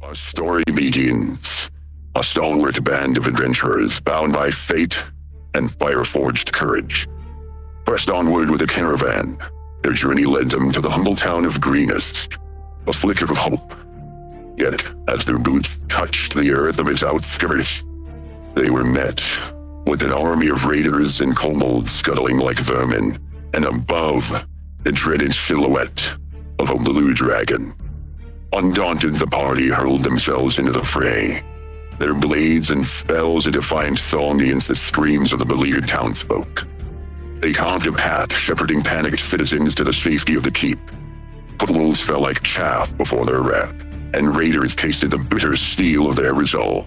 Our story begins. A stalwart band of adventurers bound by fate and fire-forged courage pressed onward with a caravan. Their journey led them to the humble town of Greenest, a flicker of hope. Yet, as their boots touched the earth of its outskirts, they were met with an army of raiders and kobolds scuttling like vermin, and above, the dreaded silhouette of a blue dragon. Undaunted, the party hurled themselves into the fray, their blades and spells a defiant song against the screams of the beleaguered townsfolk. They carved a path, shepherding panicked citizens to the safety of the keep. Footwolves fell like chaff before their wrath, and raiders tasted the bitter steel of their resolve.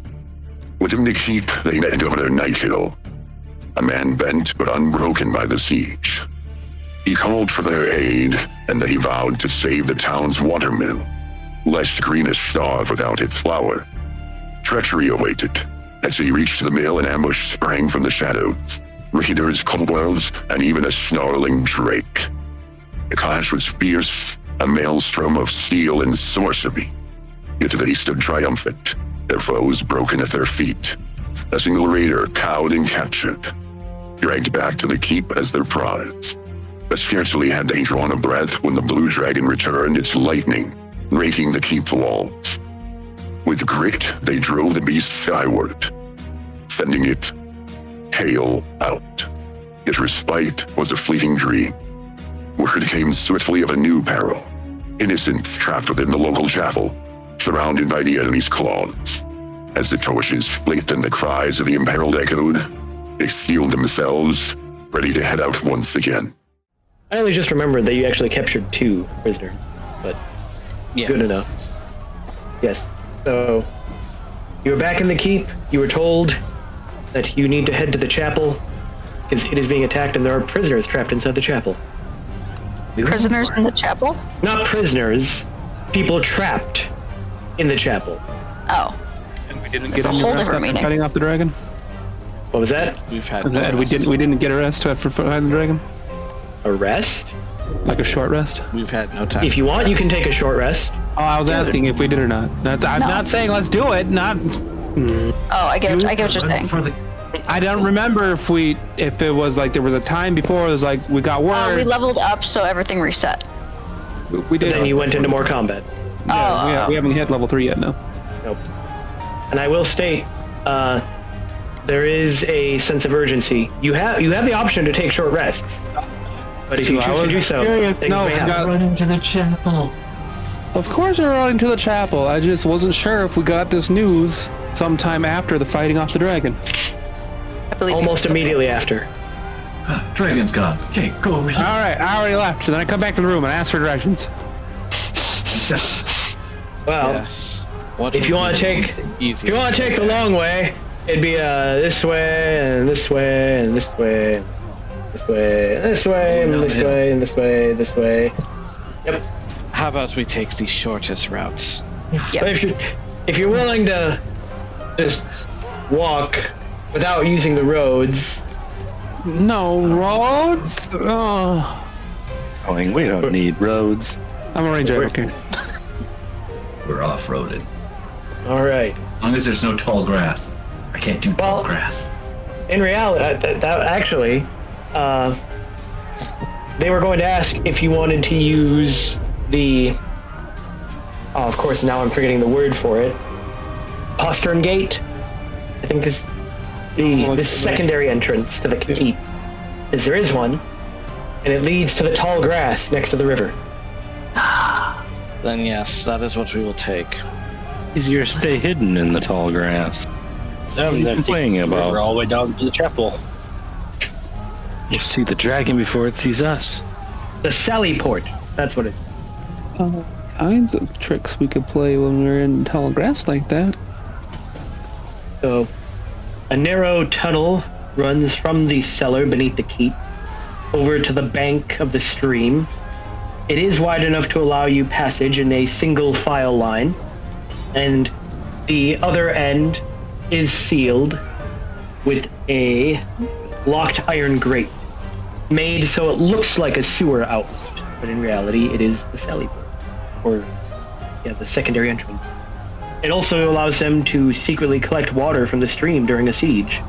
Within the keep, they met Governor Nighthill, a man bent but unbroken by the siege. He called for their aid, and they vowed to save the town's watermill, lest Greenest starve without its flour. Treachery awaited. As he reached the mill, an ambush sprang from the shadows. Raiders, kobolds, and even a snarling drake. The clash was fierce, a maelstrom of steel and sorcery. Yet they stood triumphant, their foes broken at their feet. A single raider cowed and captured, dragged back to the keep as their prize. But scarcely had they drawn a breath when the blue dragon returned its lightning, raking the keep walls. With grit, they drove the beast skyward, sending it hail out. Yet respite was a fleeting dream. Word came swiftly of a new peril. Innocents trapped within the local chapel, surrounded by the enemy's claws. As the torches flicked and the cries of the imperiled echoed, they steeled themselves, ready to head out once again. I only just remembered that you actually captured 2 prisoners, but good enough. Yes. So, you were back in the keep. You were told that you need to head to the chapel because it is being attacked and there are prisoners trapped inside the chapel. Prisoners in the chapel? Not prisoners, people trapped in the chapel. Oh. And we didn't That's get a any whole rest different after meaning. fighting off the dragon? What was that? We've had We didn't get a rest after fighting the dragon? A rest? Like a short rest? We've had no time. If you want, you can take a short rest. Oh, I was asking if we did or not. I'm not saying let's do it. Oh, I get what you're saying. I don't remember if it was like there was a time before it was like we got word. We leveled up, so everything reset. We did. Then you went into more combat. Yeah, we haven't hit level 3 yet, no. Nope. And I will state, there is a sense of urgency. You have the option to take short rests, but if you choose to do so, things may happen. Run into the chapel. Of course we're running to the chapel. I just wasn't sure if we got this news sometime after the fighting off the dragon. I believe Almost immediately after. Dragon's gone. Okay, go over here. All right, I already left. Then I come back to the room and ask for directions. Well, Yes. if you want to take the long way, it'd be this way and this way and this way, and this way and this way and this way and this way, this way. Yep. How about we take the shortest routes? But if you're willing to just walk without using the roads, No roads. Oh, We don't need roads. I'm a ranger. Okay. We're off-roaded. all right. As long as there's no tall grass. I can't do tall grass. In reality, that actually, they were going to ask if you wanted to use the. Oh, of course, now I'm forgetting the word for it. Postern Gate. I think this the secondary entrance to the keep, as there is one, and it leads to the tall grass next to the river. Then yes, that is what we will take. Easier to stay hidden in the tall grass. What are you complaining about? We're all the way down to the chapel. We'll see the dragon before it sees us. The Sally Port. That's what it. All kinds of tricks we could play when we're in tall grass like that. So, a narrow tunnel runs from the cellar beneath the keep over to the bank of the stream. It is wide enough to allow you passage in a single file line, and the other end is sealed with a locked iron grate, made so it looks like a sewer outlet, but in reality it is the Sally Port, or the secondary entrance. It also allows them to secretly collect water from the stream during a siege.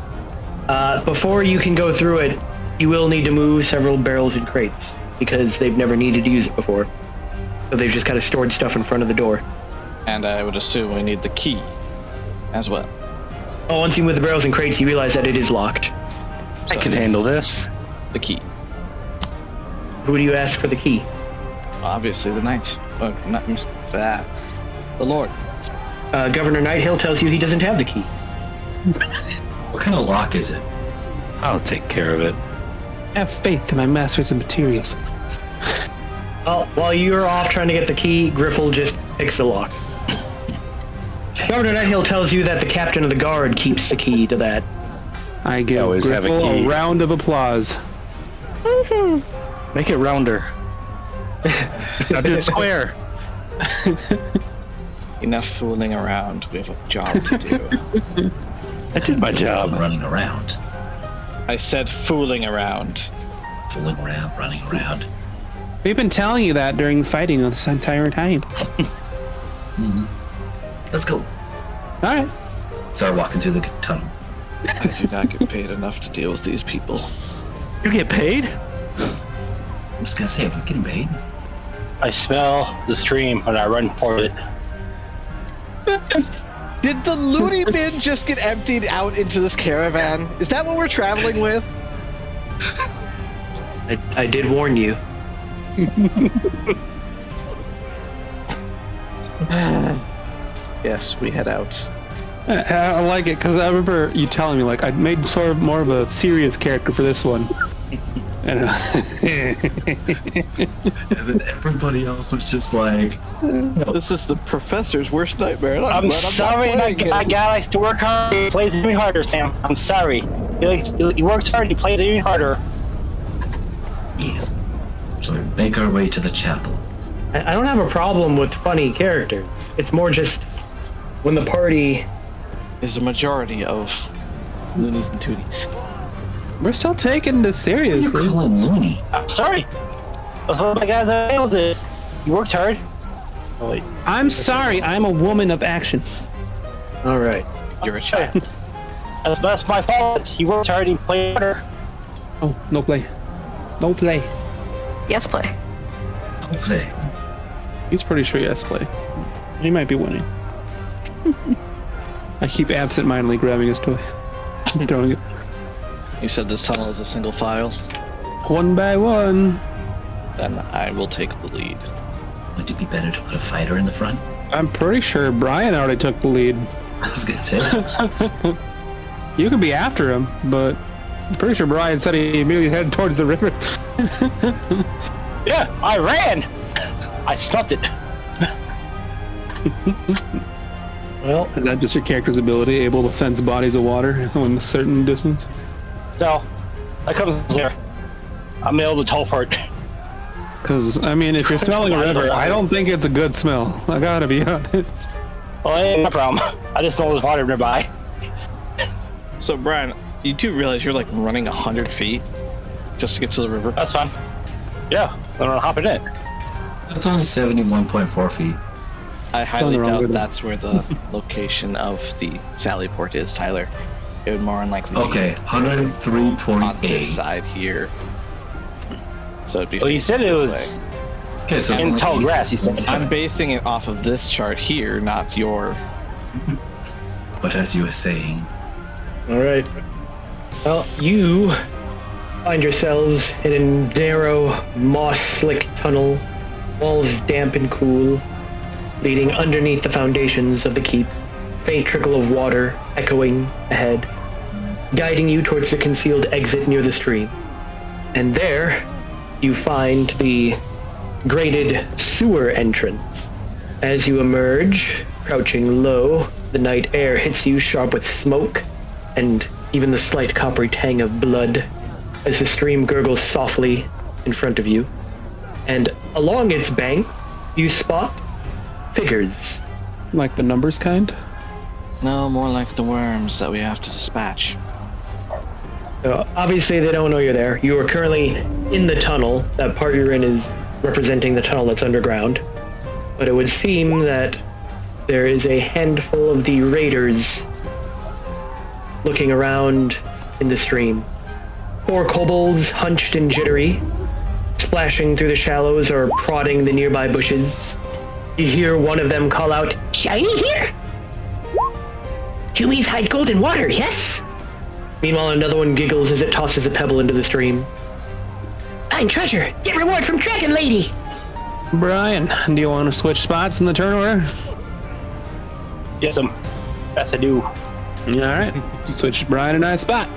Before you can go through it, you will need to move several barrels and crates because they've never needed to use it before. So they've just kind of stored stuff in front of the door. And I would assume we need the key as well. Oh, once you move the barrels and crates, you realize that it is locked. I can handle this. The key. Who do you ask for the key? Obviously, the knight. Not that. The Lord. Governor Nighthill tells you he doesn't have the key. What kind of lock is it? I'll take care of it. Have faith in my masters and materials. Well, while you're off trying to get the key, Griffle just picks the lock. Governor Nighthill tells you that the captain of the guard keeps the key to that. I give always have a Griffle key. a round of applause. Make it rounder. Now do it square. Enough fooling around. We have a job to do. I did my job. Running around. I said fooling around. Fooling around, running around. We've been telling you that during the fighting this entire time. Let's go. All right. Start walking through the tunnel. I do not get paid enough to deal with these people. You get paid? I'm just gonna say, we're getting paid. I smell the stream when I run for it. Did the loony bin just get emptied out into this caravan? Is that what we're traveling with? I did warn you. Yes, we head out. I like it because I remember you telling me like I made sort of more of a serious character for this one. And, And then everybody else was just like, This is the professor's worst nightmare. and I'm glad not sorry, my playing it. guy likes to work hard. He plays even harder, Sam. I'm sorry. He works hard. He plays even harder. yeah. So we make our way to the chapel. I don't have a problem with funny characters. It's more just when the party. Is a majority of loonies and toonies. we're still taking this You're seriously. calling loony. I'm sorry. That's what my guy's able to. He works hard. Oh wait. I'm sorry. I'm a woman of action. All right. You're a child. That's my fault. He works hard. He plays harder. Oh, no play. No play. Yes, play. Hopefully. He's pretty sure he has play. He might be winning. I keep absent-mindedly grabbing his toy. and throwing it. You said this tunnel is a single file? One by one. Then I will take the lead. Would it be better to put a fighter in the front? I'm pretty sure Brian already took the lead. I was gonna say. You could be after him, but I'm pretty sure Brian said he immediately headed towards the river. Yeah, I ran. I stopped it. Well, Is that just your character's ability, able to sense bodies of water when a certain distance? No, that comes there. I'm able to teleport. Because, I mean, if you're smelling a river, I don't think it's a good smell. I gotta be honest. Well, that ain't my problem. I just know there's water nearby. So, Brian, you do realize you're like running 100 feet just to get to the river? That's fine. Yeah, I'm gonna hop in it. It's only 71.4 feet. I highly Nothing wrong doubt with it. that's where the location of the Sally port is, Tyler. It would more unlikely Okay, be on this 103.8. side here. So it'd be. Well, you said it this was way. Okay, so in tall grass. You said. I'm basing it off of this chart here, not your. But as you were saying, all right. Well, you find yourselves in a narrow, moss-slick tunnel, walls damp and cool, leading underneath the foundations of the keep, faint trickle of water echoing ahead, guiding you towards the concealed exit near the stream. And there, you find the grated sewer entrance. As you emerge, crouching low, the night air hits you sharp with smoke and even the slight coppery tang of blood as the stream gurgles softly in front of you. And along its bank, you spot figures. Like the numbers kind? No, more like the worms that we have to dispatch. Obviously, they don't know you're there. You are currently in the tunnel. That part you're in is representing the tunnel that's underground. But it would seem that there is a handful of the raiders looking around in the stream. 4 kobolds, hunched and jittery, splashing through the shallows or prodding the nearby bushes. You hear one of them call out, "Shiny here? Humies hide gold in water, yes?" Meanwhile, another one giggles as it tosses a pebble into the stream. "Find treasure, get reward from Dragon Lady." Brian, do you want to switch spots in the turn order? Yes, I do. All right. Switch Brian and I spot.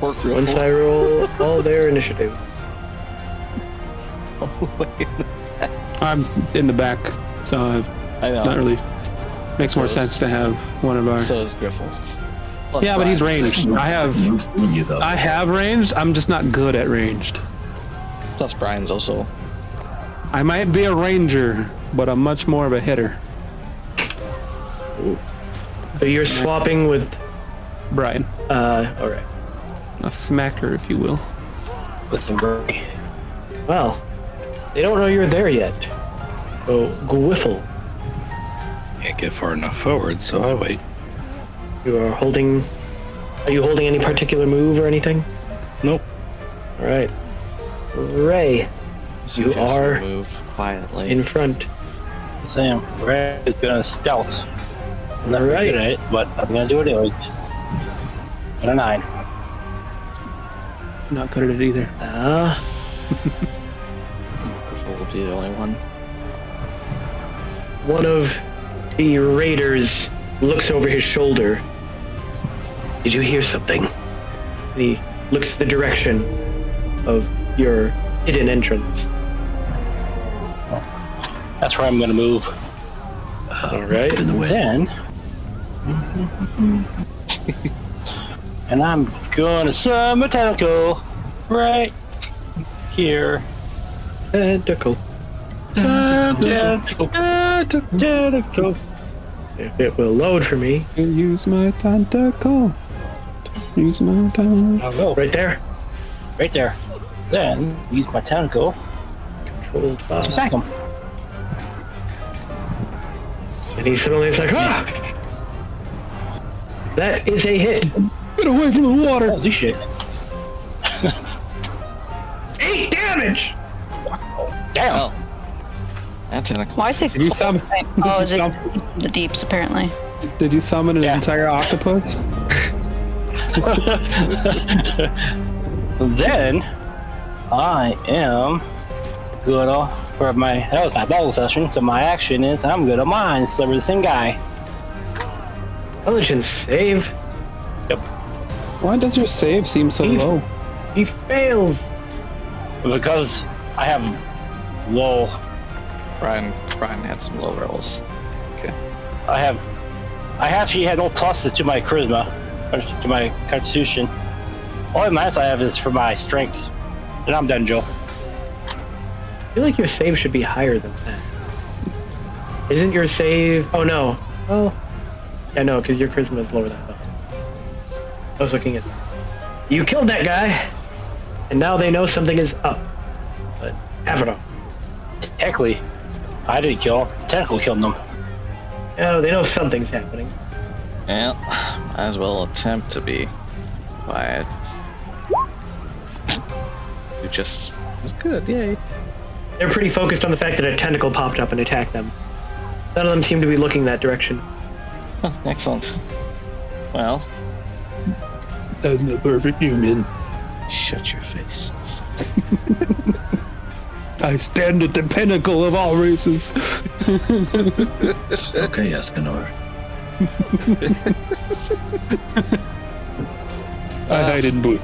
Once I roll all their initiative. I'm in the back, so I know. not really. Makes more sense to have one of our. So is Griffle. Yeah, but he's ranged. I You, though. have ranged. I'm just not good at ranged. Plus Brian's also. I might be a ranger, but I'm much more of a hitter. So you're swapping with, Brian, alright. a smacker, if you will. With some gray. Well, they don't know you're there yet. So, Gwiffle, Can't get far enough forward, so I wait. are you holding any particular move or anything? Nope. Alright. Ray, you are move quietly. in front. Sam, Ray is gonna stealth. I'm not very good at it, but I'm gonna do it anyways. And a 9. Not good at it either. Griffle will be the only one. One of the raiders looks over his shoulder. Did you hear something? And he looks the direction of your hidden entrance. That's where I'm gonna move. Alright. Then, and I'm gonna summon a tentacle right here. Tentacle. Tentacle. Tentacle. If it will load for me. Use my tentacle. Use my tentacle. I'll go Right there. right there. Then use my tentacle Controlled by. to sack him. And he suddenly is like, ah! That is a hit. Get away from the water. Holy shit! 8 damage! Damn. Well, that's in a. Why is it? Did you summon? Oh, is it Did the deeps apparently? you summon an entire octopus? Then I am gonna for my that was my bubble session. So my action is I'm gonna mind sliver the same guy. Intelligence save. Why does your save seem so Eve. low? He fails. Because I have low. Brian had some low rolls. I actually had no pluses to my charisma or to my constitution. Only minus I have is for my strength. And I'm done, Joe. I feel like your save should be higher than that. Isn't your save? Oh no. Oh. Yeah, no, because your charisma is lower than that. I was looking at. You killed that guy, and now they know something is up. But have it on. Technically, I didn't kill him. The tentacle killed them. Oh, they know something's happening. Well, might as well attempt to be quiet. You just was good, yay. They're pretty focused on the fact that a tentacle popped up and attacked them. None of them seem to be looking that direction. Excellent. Well, I'm the perfect human. shut your face. I stand at the pinnacle of all races. Okay, Escanor. I hide in booth.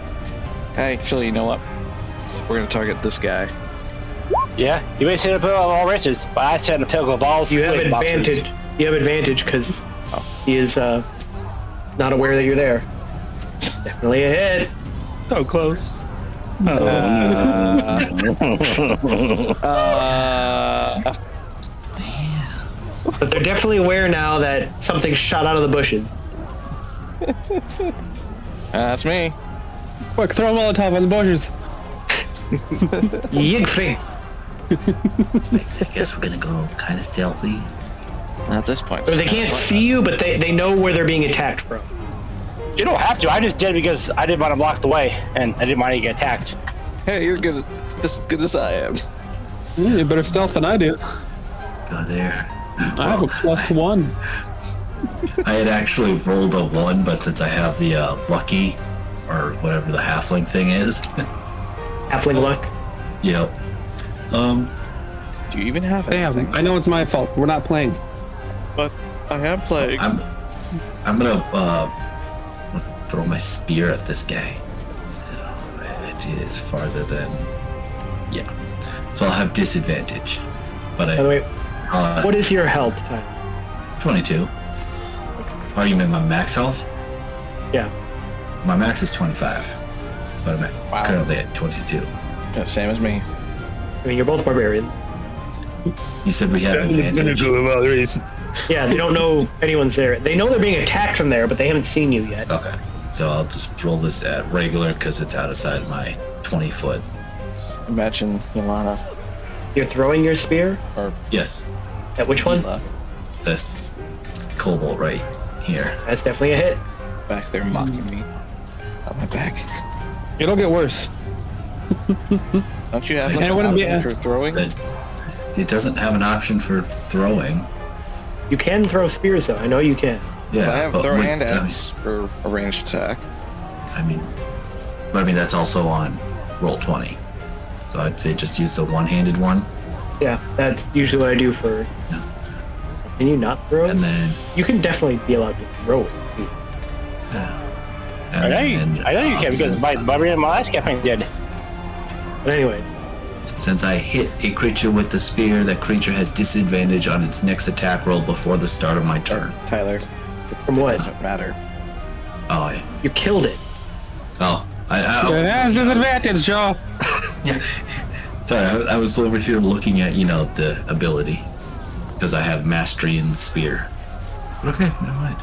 Hey, actually, you know what? We're gonna target this guy. Yeah, you may say the pinnacle of all races, but I stand the pinnacle of all You have split monsters. advantage. You have advantage because he is not aware that you're there. Definitely a hit. So close. But they're definitely aware now that something shot out of the bushes. That's me. Quick, throw a Molotov on the bushes. Yigfing. I guess we're gonna go kind of stealthy. At this point. Or they can't see you, but they know where they're being attacked from. You don't have to. I just did because I didn't want to block the way, and I didn't want to get attacked. Hey, you're good, just as good as I am. You better stealth than I do. Go there. I have a +1. I had actually rolled a 1, but since I have the lucky, or whatever the halfling thing is. Halfling luck. Yep. Do you even have Damn, anything? I know it's my fault. We're not playing. But I have plague. I'm gonna throw my spear at this guy. So it is farther than. Yeah. So I'll have disadvantage. But By the way, what is your health time? 22. Oh, you mean my max health? Yeah. My max is 25. But I'm currently at 22. Yeah, same as me. I mean, you're both barbarians. You said we have advantage. Yeah, they don't know anyone's there. They know they're being attacked from there, but they haven't seen you yet. Okay. So I'll just roll this at regular because it's outside my 20 foot. Imagine Yolanda. You're throwing your spear? Or Yes. At which one? Mila This cobalt right here. That's definitely a hit. back there mocking me. On my back. It'll get worse. Don't you have And an it wouldn't be- option for throwing? But it doesn't have an option for throwing. You can throw spears, though. I know you can. Yeah. I have but throw wait, and axe for a ranged attack. I mean, that's also on roll 20. So I'd say just use the one-handed one, Yeah, that's usually what I do for... Yeah. Can you not throw it? and then. You can definitely be allowed to throw it, too. And I know you can since- because my barbarian my last campaign did. But anyways, Since I hit a creature with the spear, that creature has disadvantage on its next attack roll before the start of my turn. Tyler, from what? doesn't matter. Oh, You killed it. It has disadvantage, Joe. Sorry, I was over here looking at, the ability. Because I have mastery in spear. Okay, never mind.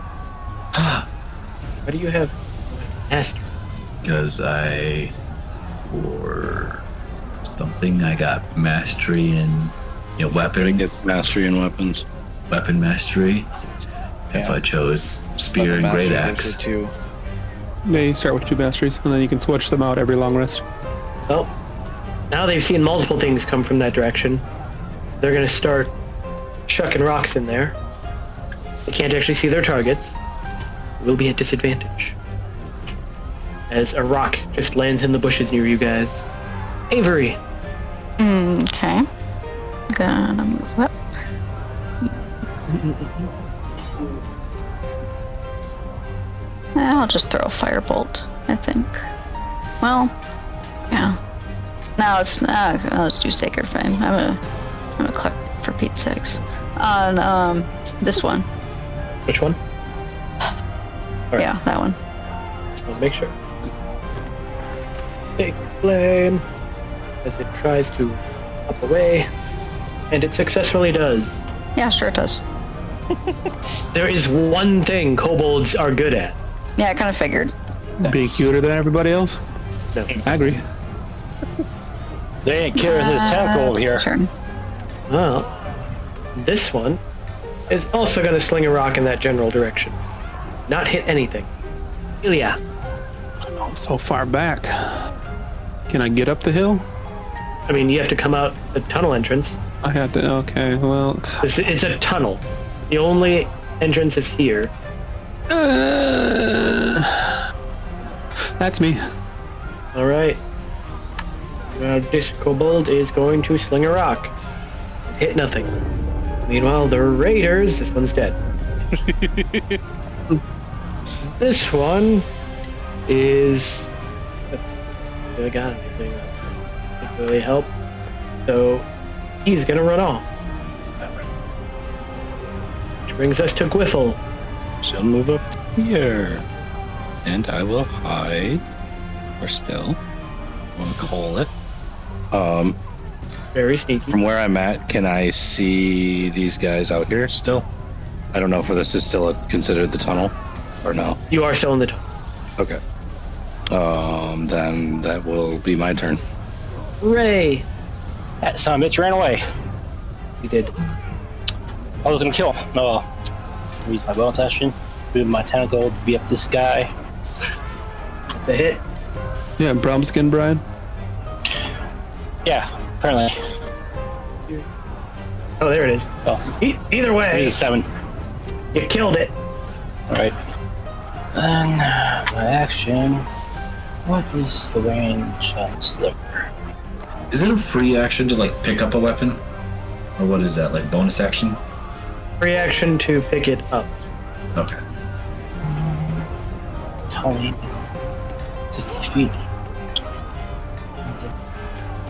Why do you have master? Because for something, I got mastery in, I weapons. get mastery in weapons. Weapon mastery. And so Yeah. I chose spear and great axe. Too. Yeah, you start with 2 masteries, and then you can switch them out every long rest. Well, now they've seen multiple things come from that direction. They're gonna start chucking rocks in there. They can't actually see their targets. Will be at disadvantage. As a rock just lands in the bushes near you guys. Avery, Okay. Gonna move up. I'll just throw a firebolt, I think. Well, yeah. Now let's do Sacred Flame. I'm a cleric for Pete's sakes. On this one. which one? Alright. Yeah, that one. I'll make sure. Take flame as it tries to up away, and it successfully does. Yeah, sure it does. There is one thing kobolds are good at. Yeah, I kind of figured. Being cuter than everybody else. No. I agree. They ain't carrying his tentacle over It's here. my turn. Well, this one is also going to sling a rock in that general direction. Not hit anything. Ilya. I'm so far back. Can I get up the hill? I mean, you have to come out the tunnel entrance. I had to. Okay, well. It's a tunnel. The only entrance is here. That's me. All right. This kobold is going to sling a rock. Hit nothing. Meanwhile, the raiders. This one's dead. This one is. I got anything. Didn't really help. So he's gonna run off. Which brings us to Gwiffle. She'll move up here. And I will hide. Or still. I want to call it. Very sneaky. From where I'm at, can I see these guys out here still? I don't know if this is still considered the tunnel or no. You are still in the tunnel. Okay. Then that will be my turn. Ray. That son of a bitch ran away. He did. I was gonna kill. No, use my bonus action. Move my tentacle to be up this guy. The hit. Yeah, brown skin, Brian. Yeah, apparently. Oh, there it is. Oh, Either I way, need a 7. you killed it. All right. Then my action. What is the range on Sliver? Is it a free action to like pick up a weapon, or what is that? Like bonus action? Free action to pick it up. Okay. Tony. 60 feet.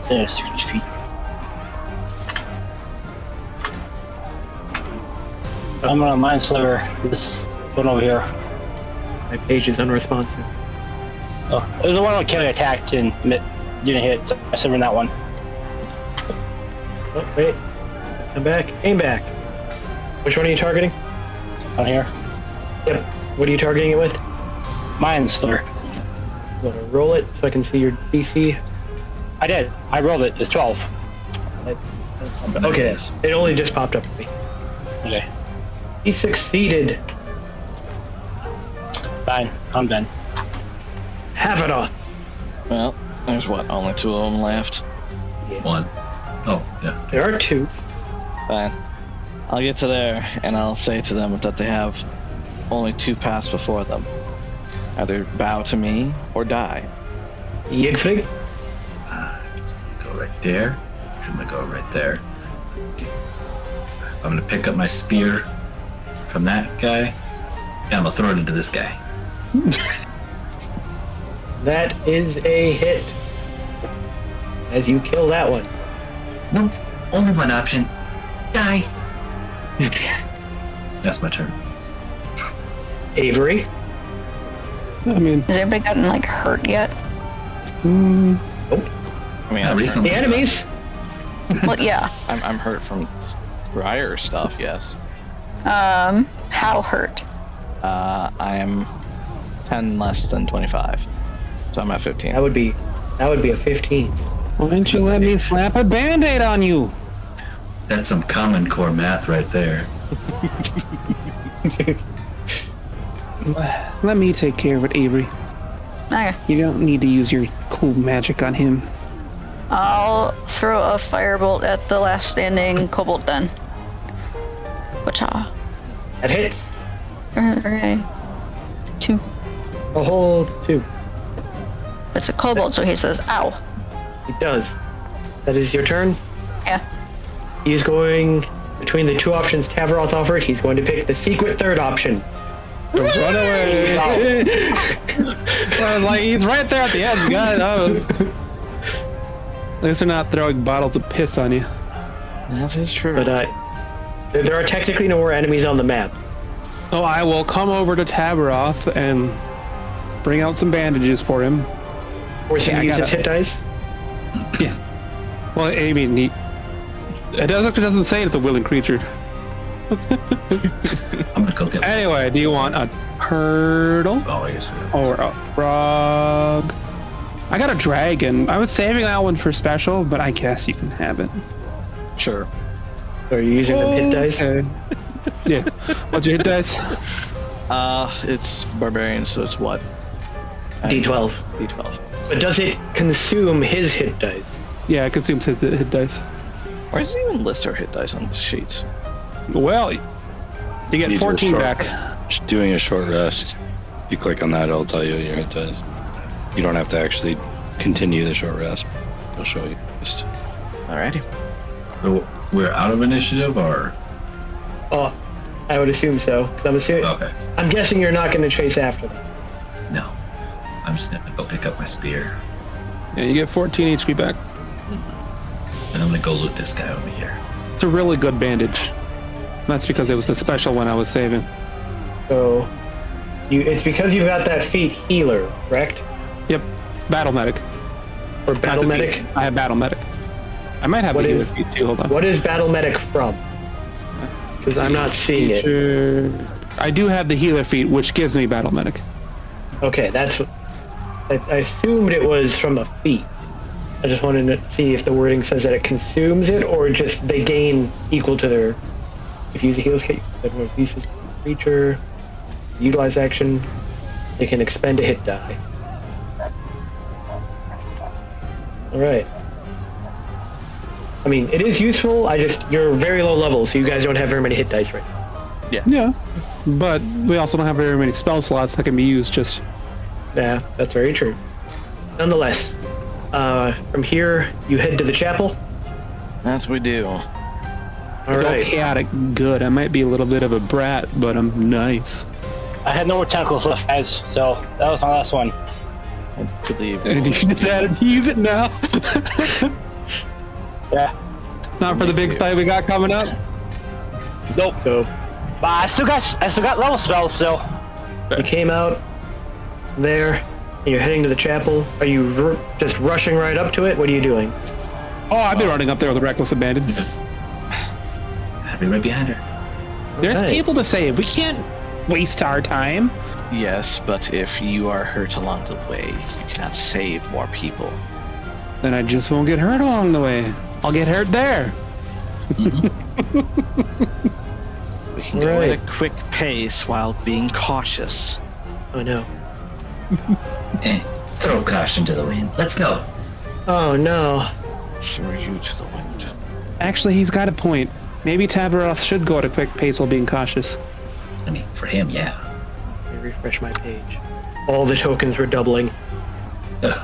There, 60 feet. I'm gonna mind sliver this one over here. My page is unresponsive. Oh, it was the one that Kelly attacked and didn't hit, so I severed that one. Oh, wait. Come back. Aim back. Which one are you targeting? On here. Yep. What are you targeting it with? Mind sliver. I'm gonna roll it so I can see your DC. I did. I rolled it. It's 12. Okay, it only just popped up for me. Okay. He succeeded. Fine. I'm done. Have it off. Well, there's what? Only 2 of them left. One. Oh, yeah. There are 2. Fine. I'll get to there and I'll say to them that they have only 2 paths before them. Either bow to me or die. Yigfrig? Go right there. I'm gonna go right there. I'm gonna pick up my spear from that guy. Yeah, I'm gonna throw it into this guy. That is a hit. As you kill that one. No, only one option. Die. That's my turn. Avery? I mean, Has anybody gotten like hurt yet? Nope. I mean, Yeah, I'm recently. The enemies? Well, yeah. I'm hurt from prior stuff, yes. How hurt? I am 10 less than 25. So I'm at 15. That would be a 15. why didn't you let me slap a band-aid on you? That's some Common Core math right there. Let me take care of it, Avery. Okay. You don't need to use your cool magic on him. I'll throw a firebolt at the last standing kobold then. Wacha. That hits. Okay. 2. A whole 2. It's a kobold, so he says, ow. It does. That is your turn. Yeah. He's going between the 2 options Tavaroth offered. He's going to pick the secret 3rd option. Run away! Like, he's right there at the end, guys. At least they're not throwing bottles of piss on you. That is true. But there are technically no more enemies on the map. Oh, I will come over to Tabaroth and bring out some bandages for him. Or so Yeah, I use his gotta- hit dice. Yeah. Well, I mean, it doesn't say it's a willing creature. I'm gonna go get. Anyway, do you want a turtle Oh, I guess we do. or a frog? I got a dragon. I was saving that one for special, but I guess you can have it. Sure. Or are you using them hit dice? Okay. Yeah. What's your hit dice? It's barbarian, so it's what? D12. D12. But does it consume his hit dice? Yeah, it consumes his hit dice. Why does it even list our hit dice on the sheets? Well, you get These are 14 short. back. Just doing a short rest. If you click on that, it'll tell you your hit dice. You don't have to actually continue the short rest. It'll show you. Just Alrighty. So we're out of initiative, or Oh, I would assume so. 'Cause okay? I'm guessing you're not going to chase after them. No, I'm just gonna go pick up my spear, Yeah, you get 14 HP back. and I'm gonna go loot this guy over here. It's a really good bandage. That's because it was the special one I was saving. So, it's because you've got that feat healer, correct? Yep. Battle medic. Or battle Not the medic? feat. I have battle medic. I might have What the healer is- feat too. Hold on. What is battle medic from? Because I'm not seeing it. Feature- I do have the healer feat, which gives me battle medic. Okay, that's what I assumed it was from a feat. I just wanted to see if the wording says that it consumes it or just they gain equal to their If you use a heals kit, you can spend one of these creature. Utilize action. They can expend a hit die. Alright. I mean, it is useful, you're very low level, so you guys don't have very many hit dice right now. Yeah. But we also don't have very many spell slots that can be used just... Yeah, that's very true. Nonetheless, from here, you head to the chapel. That's what we do. Alright. Chaotic good. I might be a little bit of a brat, but I'm nice. I had no more tentacles left, guys, so that was my last one. I believe. And you decided to use it now? Yeah. Not for the big fight we got coming up? Nope. So, But I still got level spells, so. you came out there, and you're heading to the chapel. Are you just rushing right up to it? What are you doing? Oh, I've been running up there with a reckless abandon. I'll be right behind her. There's Okay. people to save. We can't waste our time. Yes, but if you are hurt along the way, you cannot save more people. Then I just won't get hurt along the way. I'll get hurt there. We can go Right. at a quick pace while being cautious. Oh no. Throw caution to the wind. Let's go. Oh no. So are you to the wind. Actually, he's got a point. Maybe Tavaroth should go at a quick pace while being cautious. I mean, for him, yeah. Let me refresh my page. All the tokens were doubling. It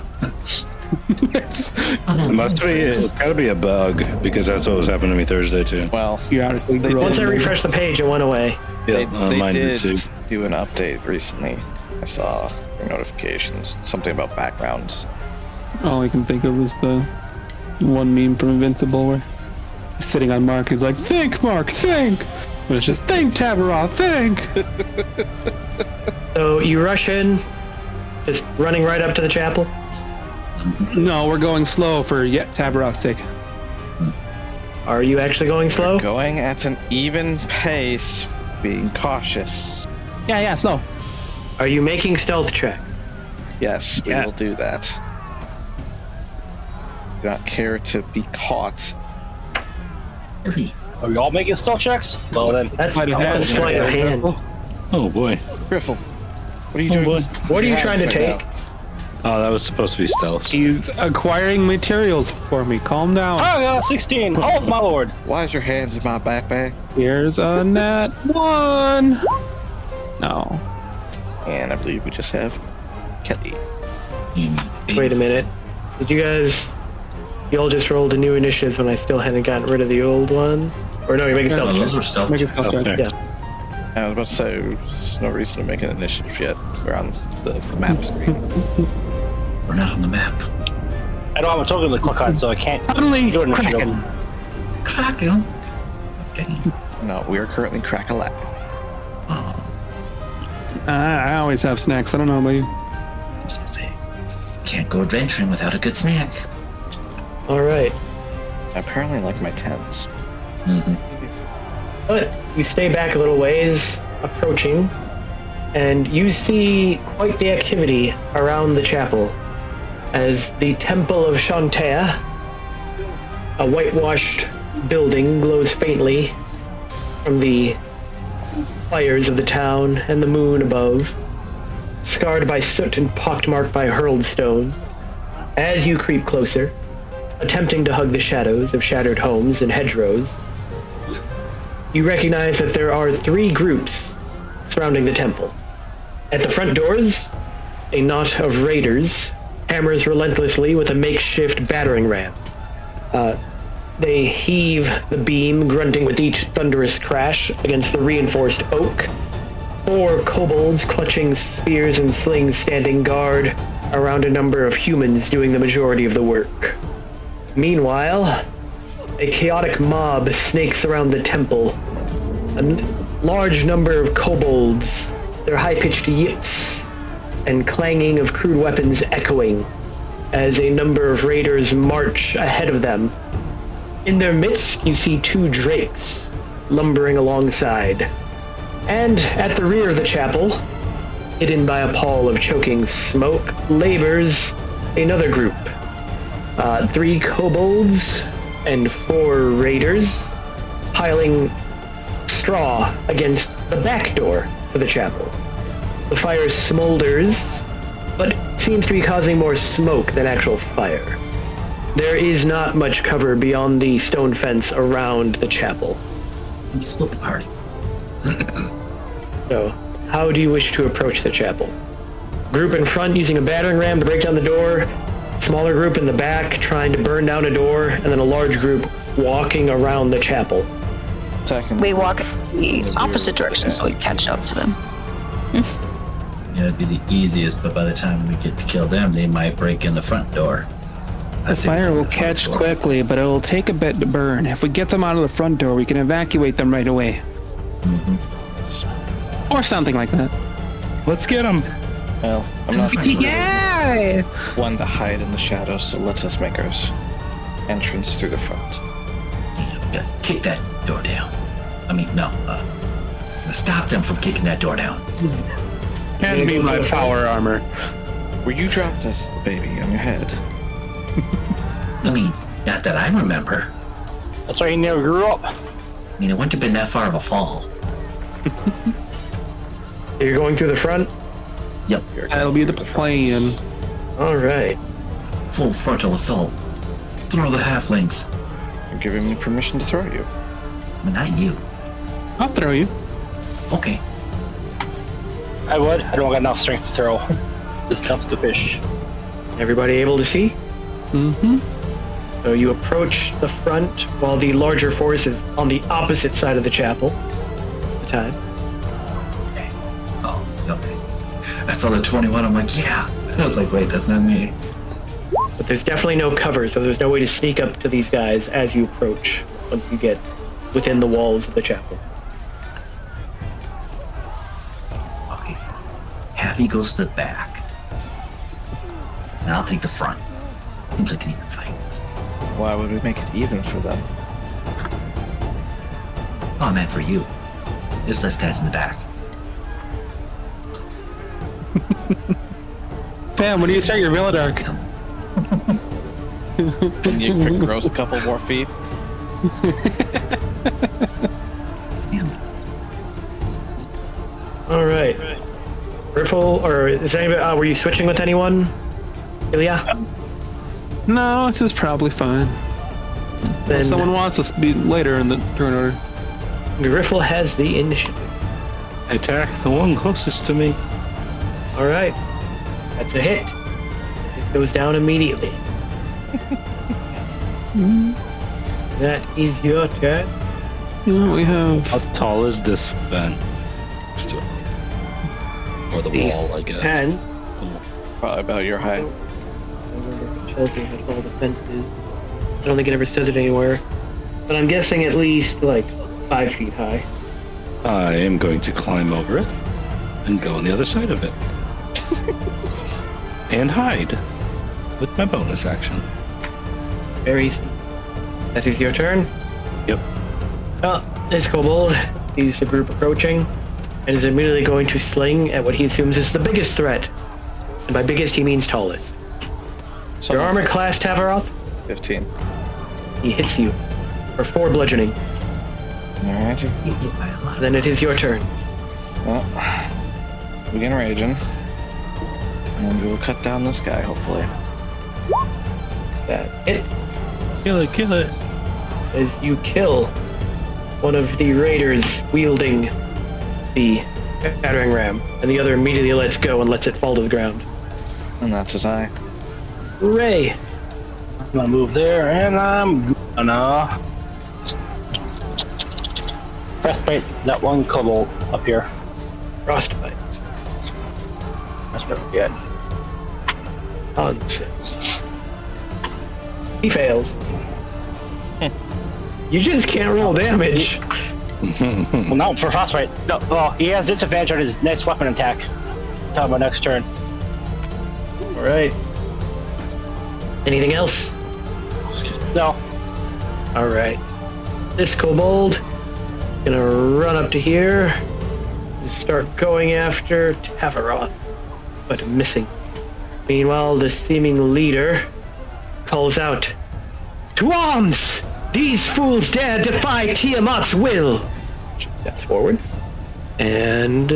must be. It's got to be a bug because that's what was happening to me Thursday too. Well, Periodically They growing. Once I refreshed the page, it went away. Yeah, they mine did did too. do an update recently. I saw their notifications. Something about backgrounds. All I can think of is the one meme from Invincible where he's sitting on Mark. He's like, "Think, Mark, think." But it's just, "Think, Tavaroth, think." So you rush in, just running right up to the chapel. No, we're going slow for yet Tavaroth's sake. Are you actually going slow? Going at an even pace, being cautious. Yeah, slow. Are you making stealth checks? Yes, we Yes. will do that. Do not care to be caught. Really? Are we all making stealth checks? Well then. That's Sleight of hand. sleight of hand. Oh boy. Griffle, what are you Oh doing? boy. What are you Your trying to hands right take? Oh, that was supposed to be stealth. He's acquiring materials for me. Calm down. Oh, yeah, 16. Oh, my lord. now. Why is your hands in my backpack? Here's a nat 1. No. And I believe we just have Kelly. Wait a minute. Did you all just rolled a new initiative when I still hadn't gotten rid of the old one? Or no, you're making stealth those checks. were stealth Make it checks. stealth check. Okay. Yeah. I was about to say, there's no reason to make an initiative yet. We're on the map screen. We're not on the map. I don't have a token to click on, so I can't Suddenly, do an initiative. Kraken. Kraken. Okay. No, we are currently crack-a-lack. I always have snacks. I don't know about you. Just gonna say, can't go adventuring without a good snack. Alright. I apparently like my tents. But you stay back a little ways, approaching, and you see quite the activity around the chapel as the Temple of Shantea, a whitewashed building, glows faintly from the fires of the town and the moon above, scarred by soot and pockmarked by hurled stone. As you creep closer, attempting to hug the shadows of shattered homes and hedgerows, you recognize that there are 3 groups surrounding the temple. At the front doors, a knot of raiders hammers relentlessly with a makeshift battering ram. They heave the beam, grunting with each thunderous crash against the reinforced oak. 4 kobolds clutching spears and slings standing guard around a number of humans doing the majority of the work. Meanwhile, a chaotic mob snakes around the temple. A large number of kobolds, their high-pitched yips and clanging of crude weapons echoing as a number of raiders march ahead of them. In their midst, you see 2 drakes lumbering alongside. And at the rear of the chapel, hidden by a pall of choking smoke, labors another group. 3 kobolds and 4 raiders, piling straw against the back door to the chapel. The fire smolders, but seems to be causing more smoke than actual fire. There is not much cover beyond the stone fence around the chapel. Split the party. So, how do you wish to approach the chapel? Group in front using a battering ram to break down the door, smaller group in the back trying to burn down a door, and then a large group walking around the chapel. Second. We walk the opposite direction so we catch up to them. Yeah, it'd be the easiest, but by the time we get to kill them, they might break in the front door. The fire will catch quickly, but it will take a bit to burn. If we get them out of the front door, we can evacuate them right away. Or something like that. Let's get him. Well, I'm not Yeah! one to hide in the shadows, so let's us make our entrance through the front. Yeah, kick that door down. I mean, no. Stop them from kicking that door down. Hand me my power armor. Where you dropped us, baby, on your head. I mean, not that I remember. That's why he never grew up. I mean, it wouldn't have been that far of a fall. You're going through the front? Yep. That'll be the plan. All right. Full frontal assault. Throw the halflings. You're giving me permission to throw you. But not you. I'll throw you. Okay. I would. I don't got enough strength to throw. Just tough to fish. Everybody able to see? Mm-hmm. So you approach the front while the larger force is on the opposite side of the chapel at the time. Okay. Oh, okay. I saw the 21. I'm like, yeah. I was like, wait, that's not me. But there's definitely no cover, so there's no way to sneak up to these guys as you approach once you get within the walls of the chapel. Okay. Happy goes to the back. And I'll take the front. Seems like an even fight. Why would we make it even for them? Oh, I meant for you. There's less guys in the back. Fam, when do you start your Villa Dark? Can you quick gross a couple more feet? Damn. All right. Riffle, or is anybody, were you switching with anyone? Ilya? No, this is probably fine. Then If someone wants us to be later in the turn order. Riffle has the initiative. Attack the one closest to me. All right. That's a hit. It goes down immediately. That is your turn. You know what we have? How tall is this van? Next to it. Or the wall, I guess. And Probably about your height. I remember if it tells me how tall the fence is. I don't think it ever says it anywhere. But I'm guessing at least like 5 feet high. I am going to climb over it and go on the other side of it. And hide with my bonus action. Very easy. That is your turn. Yep. This kobold sees the group approaching and is immediately going to sling at what he assumes is the biggest threat. And by biggest, he means tallest. Your armor class, Tavaroth, 15. he hits you for 4 bludgeoning. Alright. You hit by a lot. Then it is your turn. Well, begin raging. And we will cut down this guy, hopefully. That hits Kill it, kill it. as you kill one of the raiders wielding the battering ram, and the other immediately lets go and lets it fall to the ground. And that's his eye. Ray, I'm gonna move there, and I'm gonna frostbite that one kobold up here. frostbite. That's not good. On 6. He fails. You just can't roll damage. Well, not for frostbite. No, well, he has disadvantage on his next weapon attack. Talk about next turn. All right. Anything else? No. All right. This kobold gonna run up to here and start going after Tavaroth, but missing. Meanwhile, the seeming leader calls out, "To arms! These fools dare defy Tiamat's will!" steps forward. And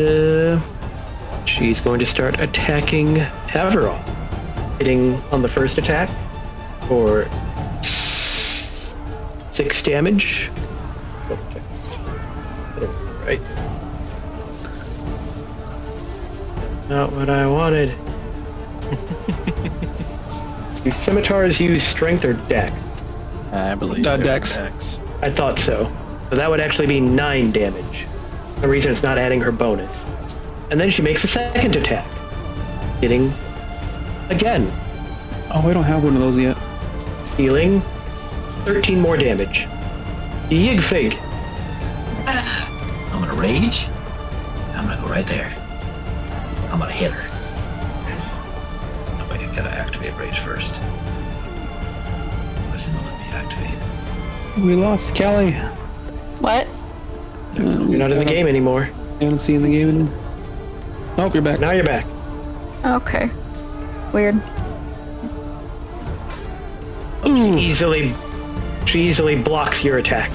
she's going to start attacking Tavarov. Hitting on the first attack for 6 damage. Double check. Right. Not what I wanted. Do scimitars use strength or dex? I believe Dex. I thought so. So that would actually be 9 damage. For some reason it's not adding her bonus. And then she makes a second attack. Hitting again. Oh, I don't have one of those yet. Healing 13 more damage. Yigfig. I'm gonna rage. I'm gonna go right there. I'm gonna hit her. No, wait, I gotta activate rage first. Listen, let me activate. We lost Kelly. What? You're not in the game anymore. I don't see in the game anymore. Oh, you're back. Now you're back. Okay. Weird. Ooh. She easily blocks your attack.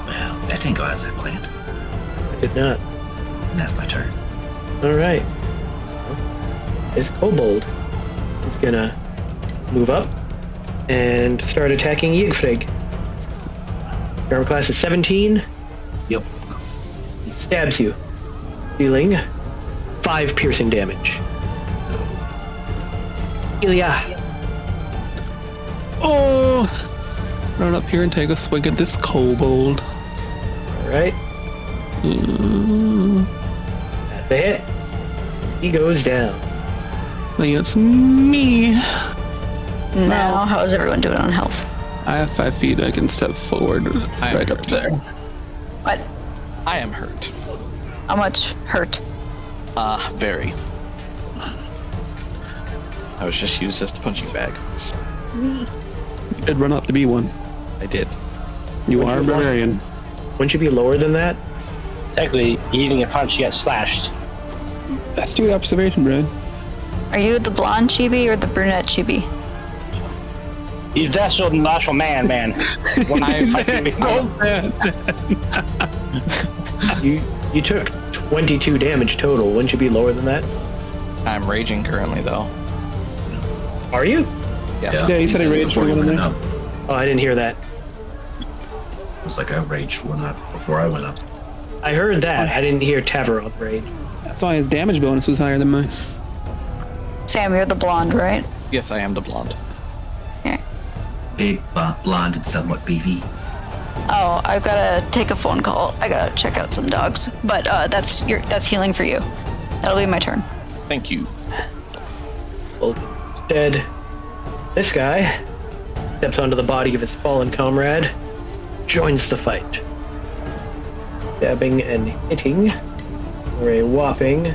Well, that didn't go as I planned. It did not. And that's my turn. All right. This kobold is gonna move up and start attacking Yigfrig. Armor class is 17. Yep. He stabs you, dealing 5 piercing damage. Ilya. Oh! Run up here and take a swig at this kobold. All right. Mm. That's a hit. He goes down. Then it's me. Now, how is everyone doing on health? I have 5 feet. I can step forward I am right up hurt. there. What? I am hurt. How much hurt? Very. I was just used as the punching bag. You did run up to be one. I did. You Would are a you have lost- barbarian. Wouldn't you be lower than that? Technically, eating a punch, you get slashed. Astute observation, Brad. Are you the blonde chibi or the brunette chibi? He's natural man. When I fight you, You took 22 damage total. Wouldn't you be lower than that? I'm raging currently, though. Are you? Yes. Yeah, he said he raged before for you one went there. up. Oh, I didn't hear that. It was like I raged one up before I went up. I heard that. I didn't hear Tavarov rage. That's why his damage bonus was higher than mine. Sam, you're the blonde, right? Yes, I am the blonde. Okay. Big, blonde, and somewhat beefy. Oh, I've gotta take a phone call. I gotta check out some dogs. But that's healing for you. That'll be my turn. Thank you. Well, dead. This guy steps onto the body of his fallen comrade, joins the fight. Stabbing and hitting for a whopping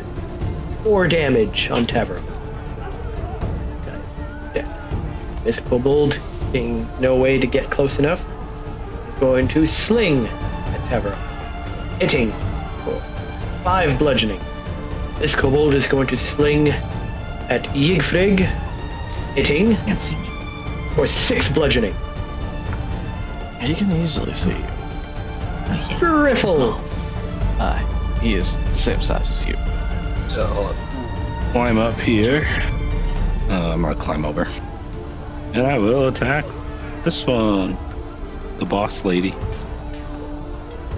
4 damage on Tavarov. This kobold, seeing no way to get close enough, is going to sling at Tavarov, hitting for 5 bludgeoning. This kobold is going to sling at Yigfrig, hitting Can't see me. for 6 bludgeoning. He can easily see you. I can't. Griffle! He is the same size as you. So I'll climb up here. I'm gonna climb over. And I will attack this one. The boss lady.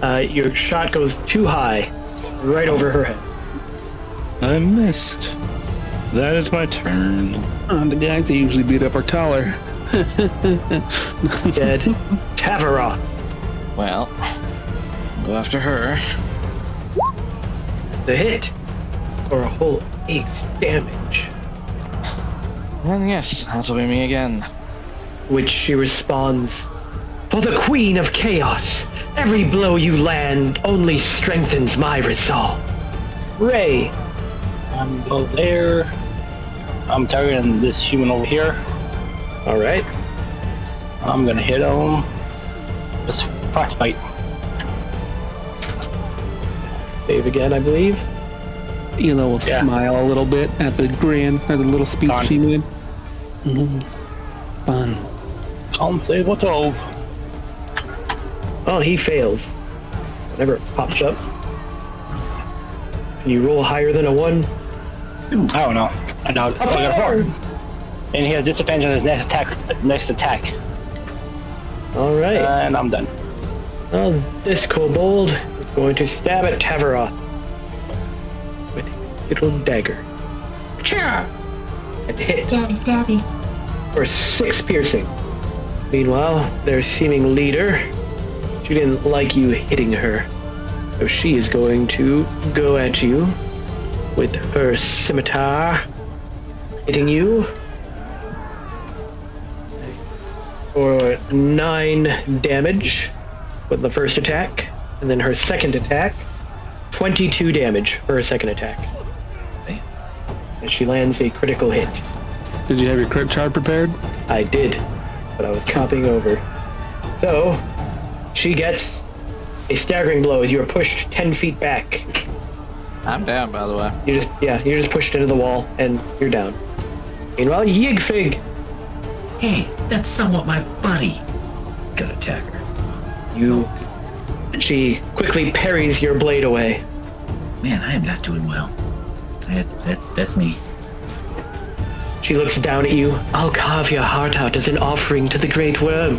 Your shot goes too high, right over her head. I missed. That is my turn. The guys that usually beat up are taller. Dead. Tavarov. Well, go after her. The hit for a whole 8 damage, And yes, that'll be me again. which she responds, "For the Queen of Chaos, every blow you land only strengthens my resolve." Ray, I'm go there. I'm targeting this human over here. all right. I'm gonna hit him. Just frostbite. Save again, I believe. Ela will Yeah. smile a little bit at the grin or the little speech Fun. she made. Fun. Can't say what of. Oh, he fails. whenever it pops up. Can you roll higher than a 1? I don't know. I know. I got a 4. And he has disadvantage on his next attack. All right. And I'm done. Well, this kobold is going to stab at Tavaroth with a little dagger. Cha! And hit Stabby. for 6 piercing. Meanwhile, their seeming leader, she didn't like you hitting her, so she is going to go at you with her scimitar, hitting you for 9 damage with the first attack, and then her second attack, 22 damage for her second attack. And she lands a critical hit. Did you have your crit chart prepared? I did, but I was copying over. So, she gets a staggering blow as you are pushed 10 feet back. I'm down, by the way. You're just pushed into the wall, and you're down. Meanwhile, Yigfig, Hey, that's somewhat my buddy. Gonna attack her. she quickly parries your blade away. Man, I am not doing well. That's me. She looks down at you. I'll carve your heart out as an offering to the Great Worm.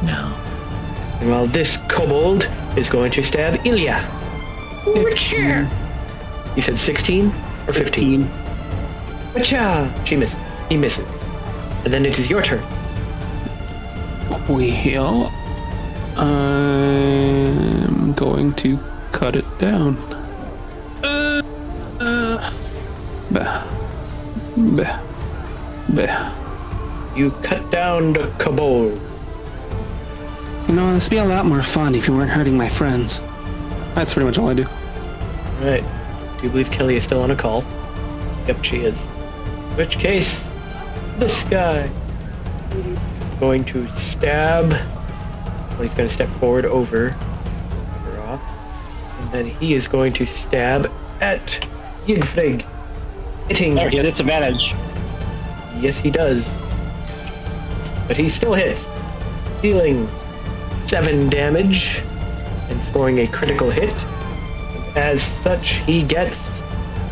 No. And while this kobold is going to stab Ilya. Witcher! You said 16 or 15? Witcher! She misses. He misses. And then it is your turn. Well, I'm going to cut it down. Bah. Bah. Bah. You cut down the kobold. You know, this would be a lot more fun if you weren't hurting my friends. That's pretty much all I do. Right. Do you believe Kelly is still on a call? Yep, she is. In which case, this guy is going to stab. Well, he's going to step forward over her off. And then he is going to stab at Yigfrig. Hitting. There, he has disadvantage. Yes, he does. But he still hits. Dealing 7 damage and scoring a critical hit. As such, he gets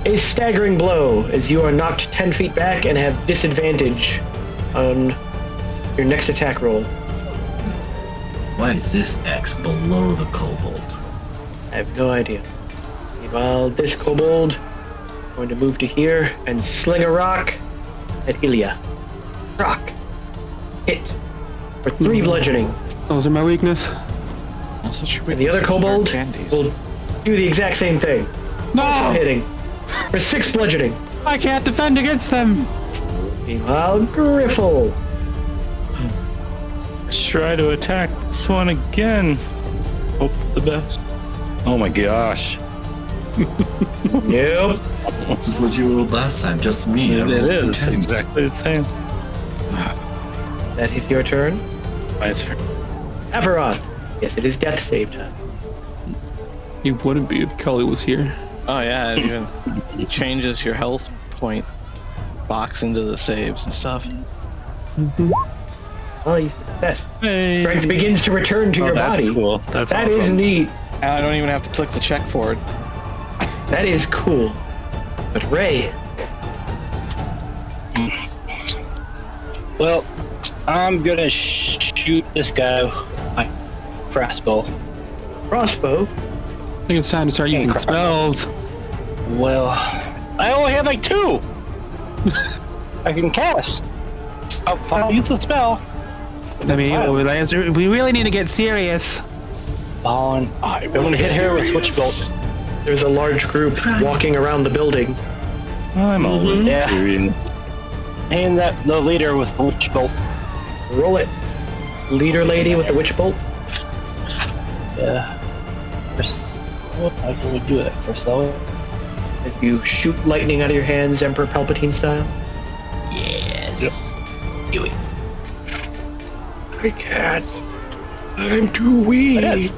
a staggering blow as you are knocked 10 feet back and have disadvantage on your next attack roll. Why is this X below the kobold? I have no idea. Meanwhile, this kobold is going to move to here and sling a rock at Ilya. Rock. Hit. For 3 bludgeoning. Those are my weakness. And the other kobold will do the exact same thing. No! Also hitting. For 6 bludgeoning. I can't defend against them! Meanwhile, Griffle. Let's try to attack this one again. Hope for the best. Oh my gosh. Nope. This is what you rolled last time, just me. I It rolled 2 is times. exactly the same. That is your turn. My turn. Averroth. Yes, it is death save time. You wouldn't be if Kelly was here. Oh yeah, it even changes your health point box into the saves and stuff. Oh, you success. Hey. Strength begins to return to your that's body. cool. That's That awesome. is neat. And I don't even have to click the check for it. That is cool. But Ray, Well, I'm gonna shoot this guy with my crossbow. crossbow. I think it's time to start using spells. Well, I only have like 2. I can cast. I'll use the spell. I mean, we really need to get serious. I'm gonna hit her with switch bolt. There's a large group walking around the building. I'm always Yeah. doing. And the leader with the witch bolt. Roll it. Leader lady with the witch bolt. Yeah. How can we do it? First level? As you shoot lightning out of your hands, Emperor Palpatine style. Yes. Yep. Do it. I can't. I'm too weak. I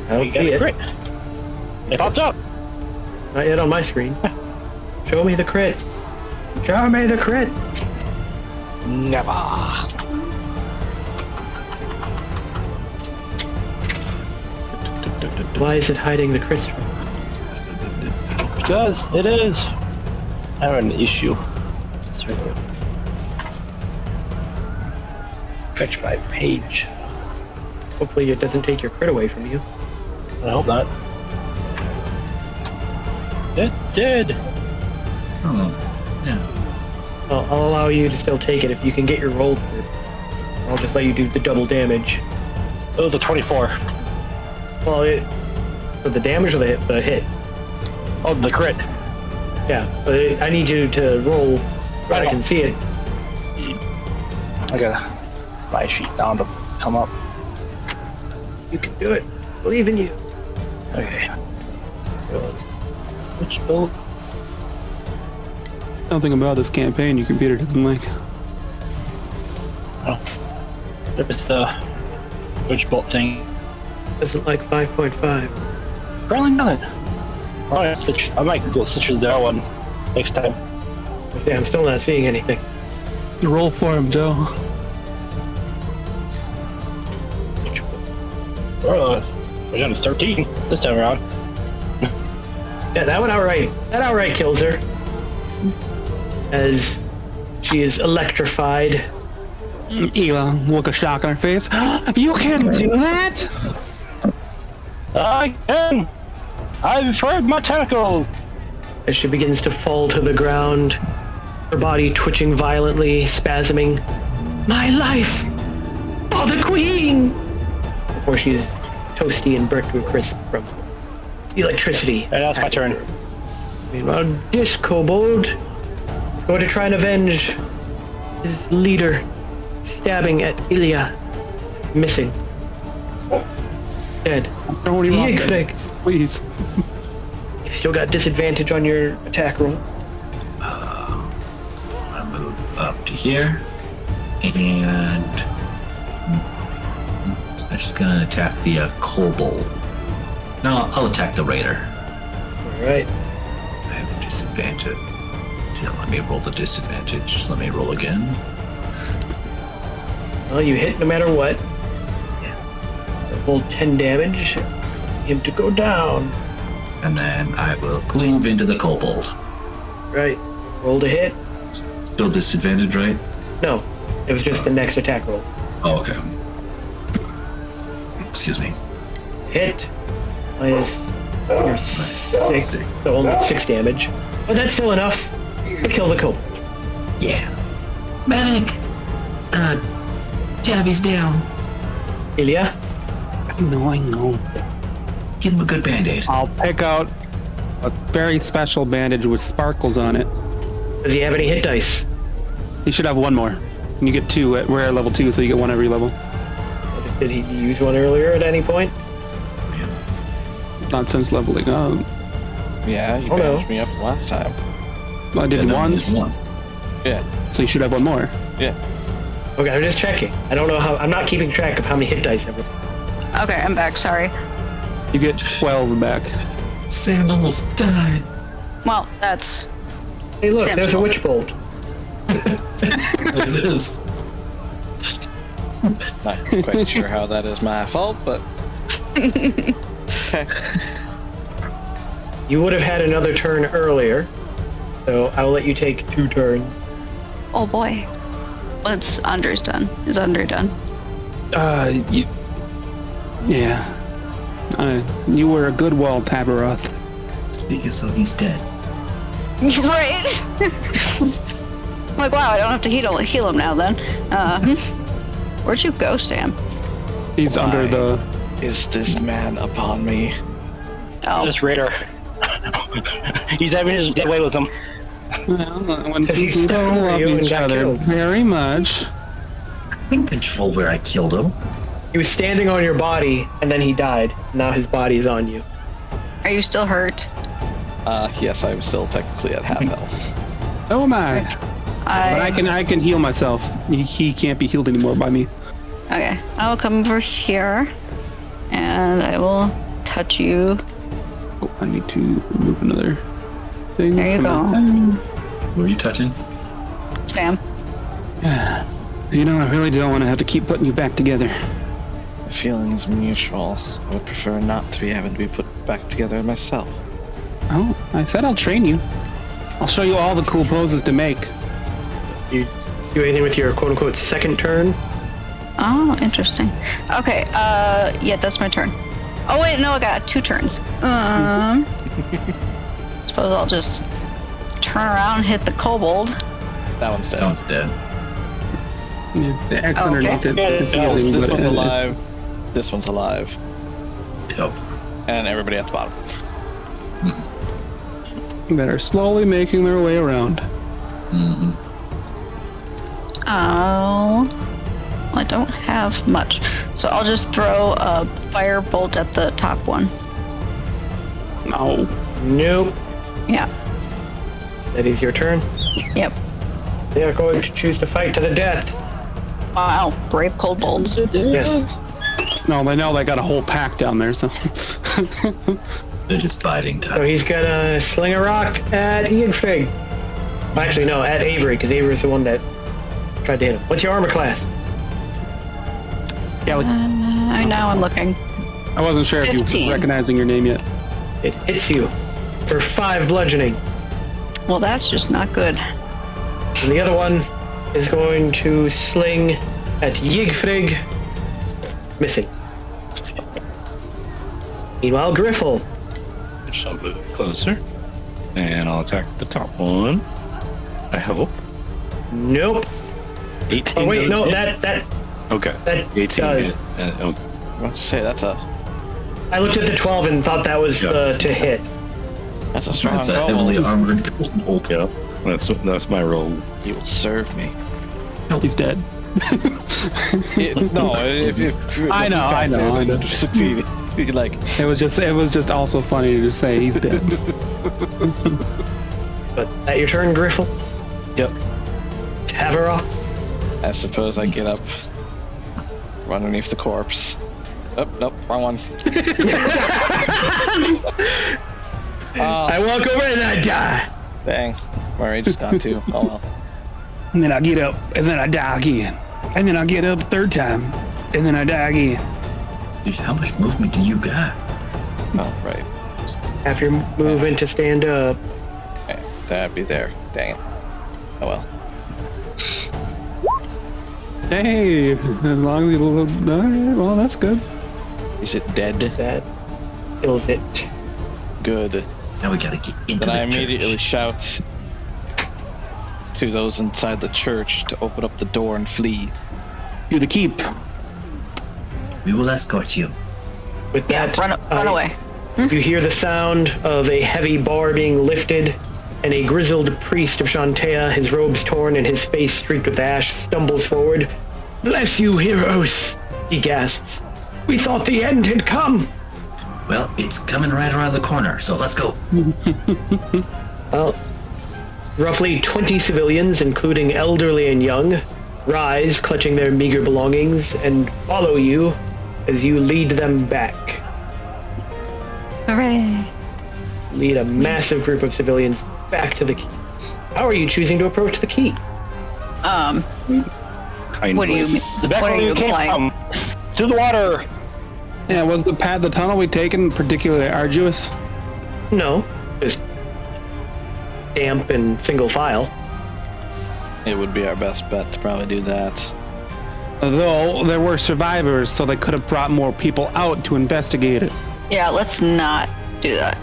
don't see it. Crit. It pops up. Not yet on my screen. Show me the crit. Show me the crit. Never. Why is it hiding the crystal? Because it is. I have an issue. Fetch my page. Hopefully it doesn't take your crit away from you. I hope not. It did. Oh, yeah. Well, I'll allow you to still take it if you can get your roll through. I'll just let you do the double damage. It was a 24. Well, for the damage or the hit? Oh, the crit. Yeah, but I need you to roll where I can see it. I gotta my sheet down to come up. You can do it. Believe in you. Okay. Which build? Something about this campaign your computer doesn't like. Oh. It's the which bolt thing? Doesn't like 5.5. Apparently nothing. I might go switch to that one next time. See, I'm still not seeing anything. Roll for him, Joe. Oh, we got a 13 this time around. Yeah, that outright kills her. As she is electrified. Ela, look a shock on her face. You can do that? I can! I've heard my tentacles! As she begins to fall to the ground, her body twitching violently, spasming. My life! For the queen! Before she's toasty and burnt to a crisp from electricity. And that's my turn. Meanwhile, this kobold is going to try and avenge his leader, stabbing at Ilya. Missing. Dead. Don't even want Yigfrig. Please. You've still got disadvantage on your attack roll. I move up to here, and I'm just gonna attack the kobold. No, I'll attack the raider. Alright. I have a disadvantage. Yeah, let me roll the disadvantage. Let me roll again. Well, you hit no matter what. Roll 10 damage. Him to go down. And then I will cleave into the kobold. Right. Roll to hit. Still disadvantage, right? No. It was just the next attack roll. Oh, okay. Excuse me. Hit. Minus your 6. So only 6 damage. But that's still enough to kill the kobold. Yeah. Medic! Javi's down. Ilya? I know. Give him a good band-aid. I'll pick out a very special bandage with sparkles on it. Does he have any hit dice? You should have one more. And you get 2 at rare level 2, so you get 1 every level. Did he use one earlier at any point? Not since leveling up. Yeah, you bandaged me up last time. I did once. One. Yeah. So you should have 1 more. Yeah. Okay, I'm just checking. I don't know how. I'm not keeping track of how many hit dice ever. Okay, I'm back. Sorry. You get 12 back. Sam almost died. Well, that's Hey, look, Sam's there's a fault. witch bolt. It is. Not quite sure how that is my fault, but You would have had another turn earlier, so I will let you take 2 turns. oh boy. What's Andre's done? Is Andre done? Yeah. You were a good wall, Tabaroth. Speaking so, he's dead. Right? I'm like, wow, I don't have to heal him now then. Where'd you go, Sam? He's under the... is this man upon me? Oh, This raider. He's having his way with him. When Because he's people stuck over love you and each got other killed. very much. I can control where I killed him. He was standing on your body, and then he died. Now his body is on you. are you still hurt? Yes, I'm still technically at half health. Oh my! But I can heal myself. He can't be healed anymore by me. Okay, I will come over here, and I will touch you. Oh, I need to remove another thing. There you from go. my thing. Were you touching? Sam. You know, I really don't want to have to keep putting you back together. The feeling is mutual. I would prefer not to be having to be put back together myself. Oh, I said I'll train you. I'll show you all the cool poses to make. You do anything with your quote-unquote second turn? Oh, interesting. Okay, yeah, that's my turn. Oh wait, no, I got 2 turns. Suppose I'll just turn around and hit the kobold. That one's dead. That one's dead. Yeah, the X Okay. underneath it. Yeah, confusing, This but one's it- alive. This one's alive. Yep. And everybody at the bottom. that are slowly making their way around. Mm-hmm. Oh, well, I don't have much, so I'll just throw a fire bolt at the top one. No. Nope. Yeah. That is your turn. Yep. They are going to choose to fight to the death. Wow, brave kobolds. Yes. No, they know they got a whole pack down there, so. They're just biding So time. he's gonna sling a rock at Ianfig. Actually, no, at Avery, because Avery's the one that tried to hit him. What's your armor class? Yeah, like, I know, I'm looking. I wasn't sure if you 15. were recognizing your name yet. It hits you for 5 bludgeoning. Well, that's just not good. And the other one is going to sling at Yigfrig, missing. Meanwhile, Griffle. Which I'll move closer. And I'll attack the top one. I hope. Nope. 18. Oh wait, doesn't no, hit? that Okay. 18 does. hit. Okay. I want to say that's a I looked at the 12 and thought that was Yeah. to hit. strong It's a roll. heavily armored kobold. Yeah. That's my roll. You will serve me. He's dead. No, if I know. Succeed. You could like. It was just also funny to just say he's dead. But at your turn, Griffle. Yep. Tavarov. I suppose I get up, run underneath the corpse. Oh, nope, wrong one. I walk over and I die. Dang, my rage is gone too. Oh well. And then I get up, and then I die again. And then I get up a third time, and then I die again. Jeez, how much movement do you got? Oh, right. After your movement to stand up. Okay, that'd be there. Dang it. Oh well. Hey, as long as you all right, well, that's good. Is it dead? That kills it. Good. Now we gotta get into Then the I immediately church. shout to those inside the church to open up the door and flee. Do the keep. We will escort you. With Yeah, that, run away. You hear the sound of a heavy bar being lifted, and a grizzled priest of Shantea, his robes torn and his face streaked with ash, stumbles forward. "Bless you, heroes," he gasps. "We thought the end had come." Well, it's coming right around the corner, so let's go. Well, roughly 20 civilians, including elderly and young, rise, clutching their meager belongings, and follow you as you lead them back. Hooray. Lead a massive group of civilians back to the keep. How are you choosing to approach the keep? Kindly. What do you mean? Back What where are you you came implying? from. Through the water. Yeah, was the tunnel we taken particularly arduous? No, just damp and single file. It would be our best bet to probably do that. Though there were survivors, so they could have brought more people out to investigate it. Yeah, let's not do that.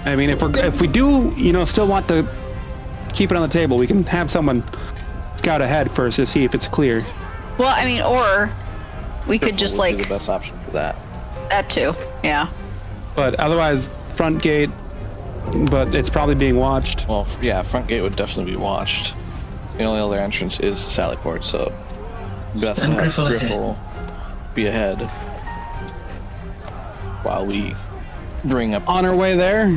I mean, if we do, still want to keep it on the table, we can have someone scout ahead first to see if it's clear. Well, I mean, or we could just Would be like the best option for that. that too. Yeah. But otherwise, front gate. But it's probably being watched. Well, yeah, front gate would definitely be watched. The only other entrance is Sallyport, so best to Send have Griffle ahead. Griffle be ahead while we bring up. On our way there,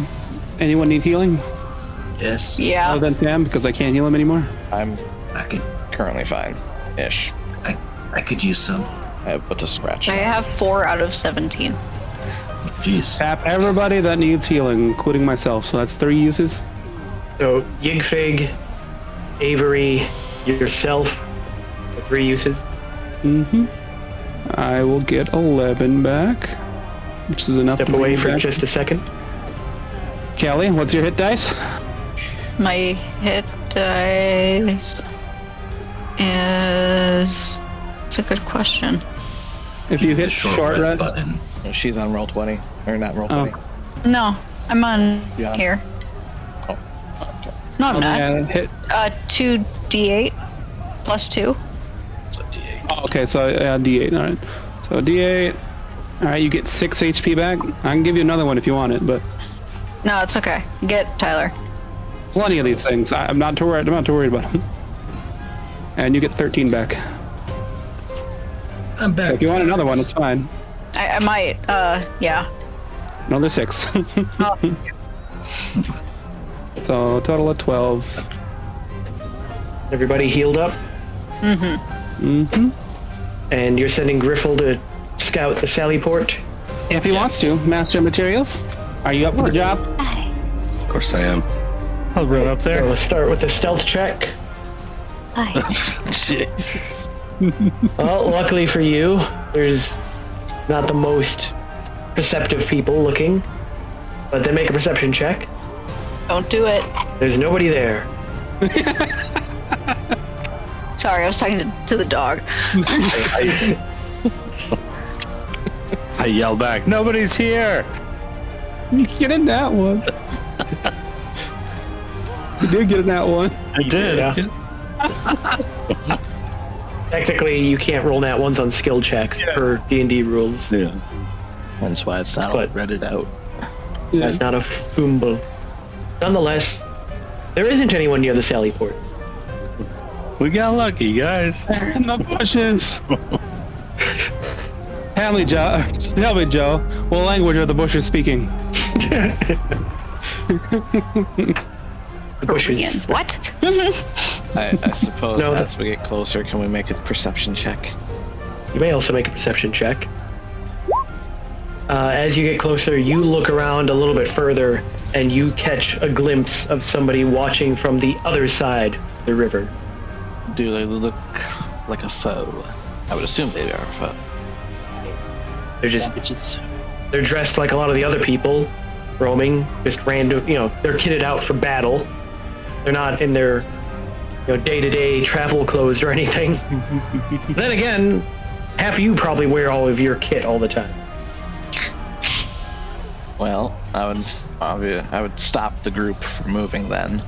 anyone need healing? Yes. Yeah. Other than Sam, because I can't heal him anymore. I'm I could currently fine-ish. I could use some. I have but to scratch. I have 4 out of 17. Jeez. Tap everybody that needs healing, including myself. So that's 3 uses. So Yigfig, Avery, yourself, the 3 uses. Mm-hmm. I will get 11 back, which is enough Step to bring away me for back. just a second. Kelly, what's your hit dice? My hit dice is. It's a good question. If you The hit short rest, button. She's on roll 20, or not roll 20. No, I'm on Yeah. here. Oh, okay. No, I'm not. hit. 2d8 plus 2. It's a D8. Oh, okay, so D8. All right. So D8. All right, you get 6 HP back. I can give you another one if you want it, but No, it's okay. Get Tyler. plenty of these things. I'm not too worried. I'm not too worried about them. And you get 13 back. I'm back. So if you want another one, it's fine. I might. Yeah. Another 6. Oh, So a total of 12. Everybody healed up, Mm-hmm. and you're sending Griffle to scout the Sally port. If he wants to, Master of Materials, are you up for the job? Of course I am. I'll run up So there. we'll start with a stealth check. Jesus. Well, luckily for you, there's not the most perceptive people looking, but then make a perception check. don't do it. There's nobody there. Sorry, I was talking to the dog. I yell back, nobody's here! You get in that one. You did get in that one. I did. Yeah. Technically, you can't roll nat ones on skill checks per D&D rules. Yeah. That's why it's not But- read it out. That's not a fumble. Nonetheless, there isn't anyone near the Sally port. We got lucky, guys. They're in the bushes. Tell me, Joe. What language are the bushes speaking? The bushes. Korean. What? I suppose No, as we get closer, can we make a perception check? You may also make a perception check. As you get closer, you look around a little bit further, and you catch a glimpse of somebody watching from the other side of the river. Do they look like a foe? I would assume they are a foe. They're dressed like a lot of the other people, roaming, just random. They're kitted out for battle. They're not in their, day-to-day travel clothes or anything. Then again, half of you probably wear all of your kit all the time. Well, I would stop the group from moving then,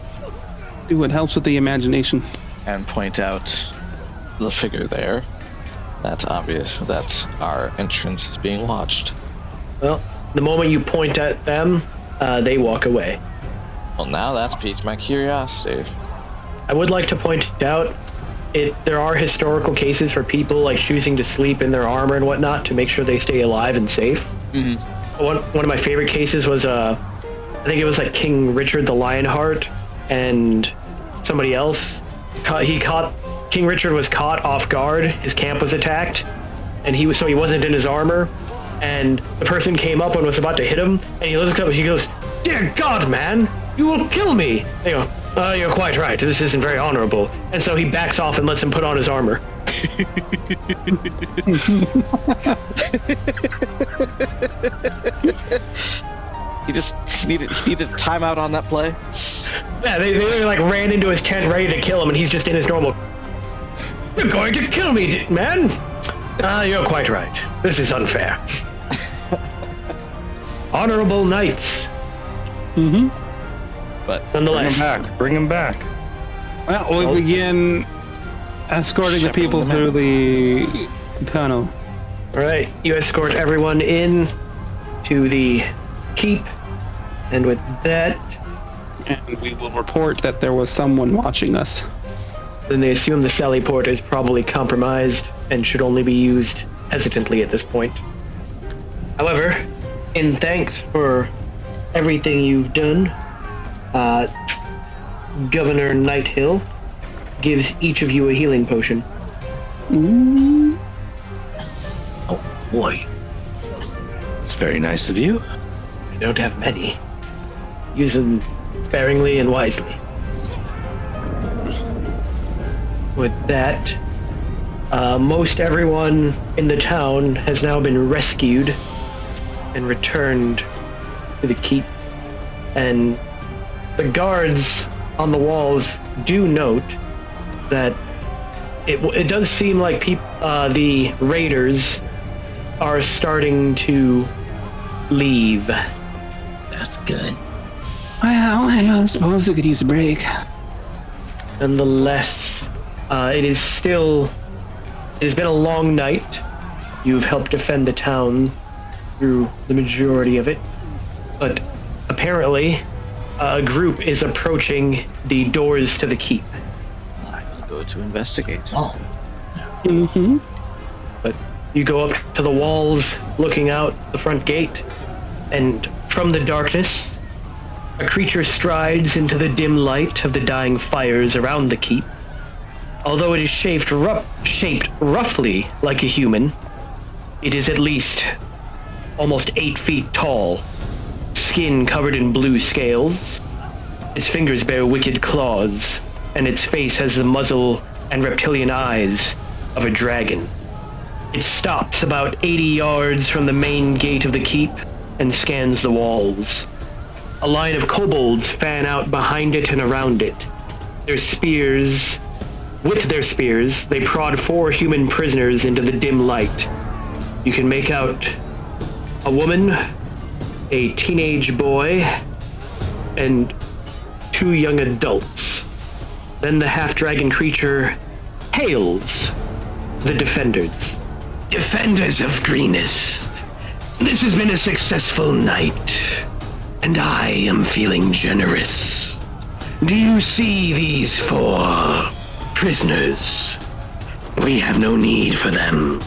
Do what helps with the imagination. and point out the figure there. That's obvious that our entrance is being watched. Well, the moment you point at them, they walk away. Well, now that's piqued my curiosity. I would like to point out, there are historical cases for people like choosing to sleep in their armor and whatnot to make sure they stay alive and safe. Mm-hmm. One of my favorite cases was, I think it was like King Richard the Lionheart and somebody else. King Richard was caught off guard. His camp was attacked, and he wasn't in his armor. And the person came up and was about to hit him, and he looks up. He goes, "Dear God, man, you will kill me." They go, "You're quite right. This isn't very honorable." And so he backs off and lets him put on his armor. He just needed timeout on that play. Yeah, they like ran into his tent ready to kill him, and he's just in his normal. "You're going to kill me, man." You're quite right. This is unfair. Honorable knights. Mm-hmm. But Bring Nonetheless, him back. Bring him back. Well, we begin escorting the Shepherding people them through the tunnel. all right, you escort everyone in to the keep, and with that, And we will report that there was someone watching us. then they assume the Sally port is probably compromised and should only be used hesitantly at this point. However, in thanks for everything you've done, Governor Nighthill gives each of you a healing potion. Oh boy. It's very nice of you. I don't have many. Use them sparingly and wisely. With that, Most everyone in the town has now been rescued and returned to the keep. And the guards on the walls do note that it does seem like the raiders are starting to leave. That's good. Well, I suppose we could use a break. Nonetheless, it has been a long night. You've helped defend the town through the majority of it, but apparently a group is approaching the doors to the keep. I will go to investigate. Oh, Mm-hmm. But you go up to the walls, looking out the front gate, and from the darkness, a creature strides into the dim light of the dying fires around the keep. Although it is shaped roughly like a human, it is at least almost 8 feet tall, skin covered in blue scales. Its fingers bear wicked claws, and its face has the muzzle and reptilian eyes of a dragon. It stops about 80 yards from the main gate of the keep and scans the walls. A line of kobolds fan out behind it and around it. With their spears, they prod 4 human prisoners into the dim light. You can make out a woman, a teenage boy, and 2 young adults. Then the half-dragon creature hails the defenders. Defenders of Greenest, this has been a successful night, and I am feeling generous. Do you see these 4 prisoners? We have no need for them.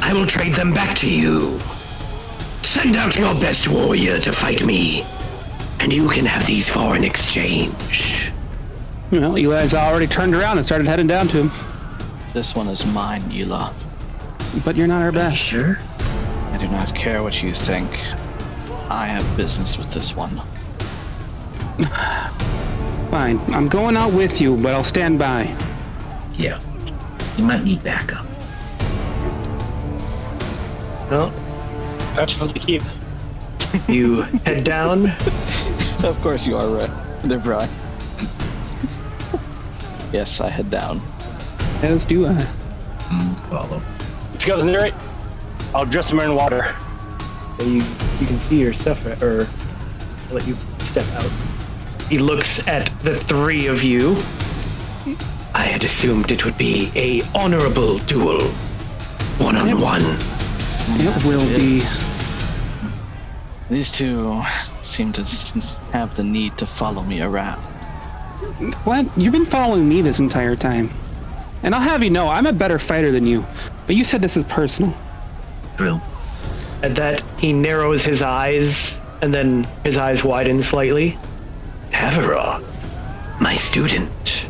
I will trade them back to you. Send out your best warrior to fight me, and you can have these 4 in exchange. Well, Eli's already turned around and started heading down to him. This one is mine, Ela. But you're not our are you best. sure? I do not care what you think. I have business with this one. Fine. I'm going out with you, but I'll stand by. Yeah. You might need backup. Well, That's for the keep. you head down. Of course you are, right? They're Brian. Yes, I head down. As do I. Follow. If you go near it, I'll dress him in water. You can see your stuff, or I'll let you step out. He looks at the 3 of you. I had assumed it would be a honorable duel. One-on-one. It will be. These 2 seem to have the need to follow me around. What? You've been following me this entire time. And I'll have you know, I'm a better fighter than you. But you said this is personal. True. At that, he narrows his eyes, and then his eyes widen slightly. Tavera, my student.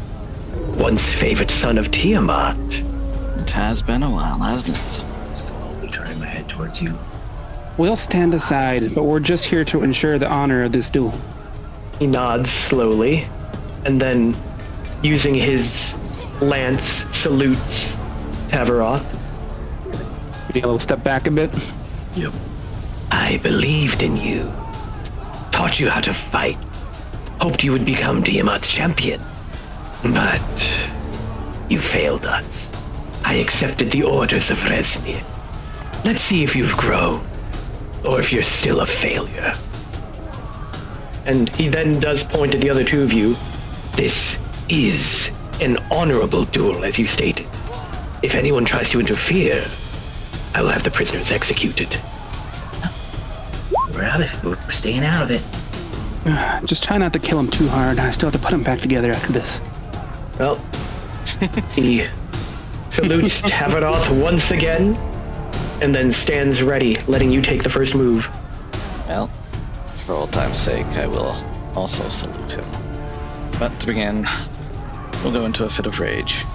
Once favorite son of Tiamat. It has been a while, hasn't it? Slowly turning my head towards you. We'll stand aside, but we're just here to ensure the honor of this duel. He nods slowly, and then, using his lance, salutes Taveroth. Maybe a little step back a bit. Yep. I believed in you. Taught you how to fight. Hoped you would become Tiamat's champion. But you failed us. I accepted the orders of Resnir. Let's see if you've grown, or if you're still a failure. And he then does point at the other 2 of you. This is an honorable duel, as you stated. If anyone tries to interfere, I will have the prisoners executed. We're staying out of it. Just try not to kill him too hard. I still have to put him back together after this. Well, he salutes Taveroth once again, and then stands ready, letting you take the first move. Well, for old time's sake, I will also salute him. But to begin, we'll go into a fit of rage.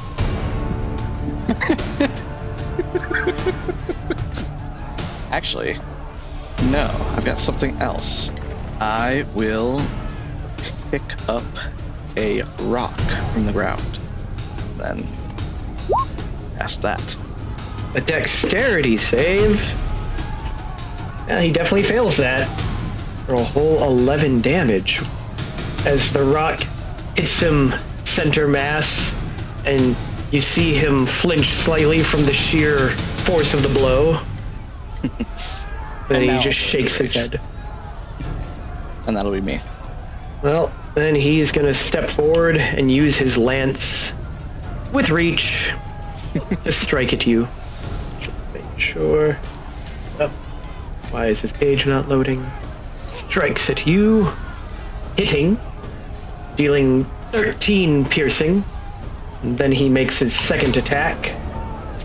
Actually, no, I've got something else. I will pick up a rock from the ground. Then, past that. A dexterity save. Yeah, he definitely fails that for a whole 11 damage as the rock hits him center mass, and you see him flinch slightly from the sheer force of the blow. Then he just shakes his head. And that'll be me. Well, then he's gonna step forward and use his lance with reach to strike at you. Just make sure. Oh, why is his page not loading? Strikes at you, hitting, dealing 13 piercing. And then he makes his second attack,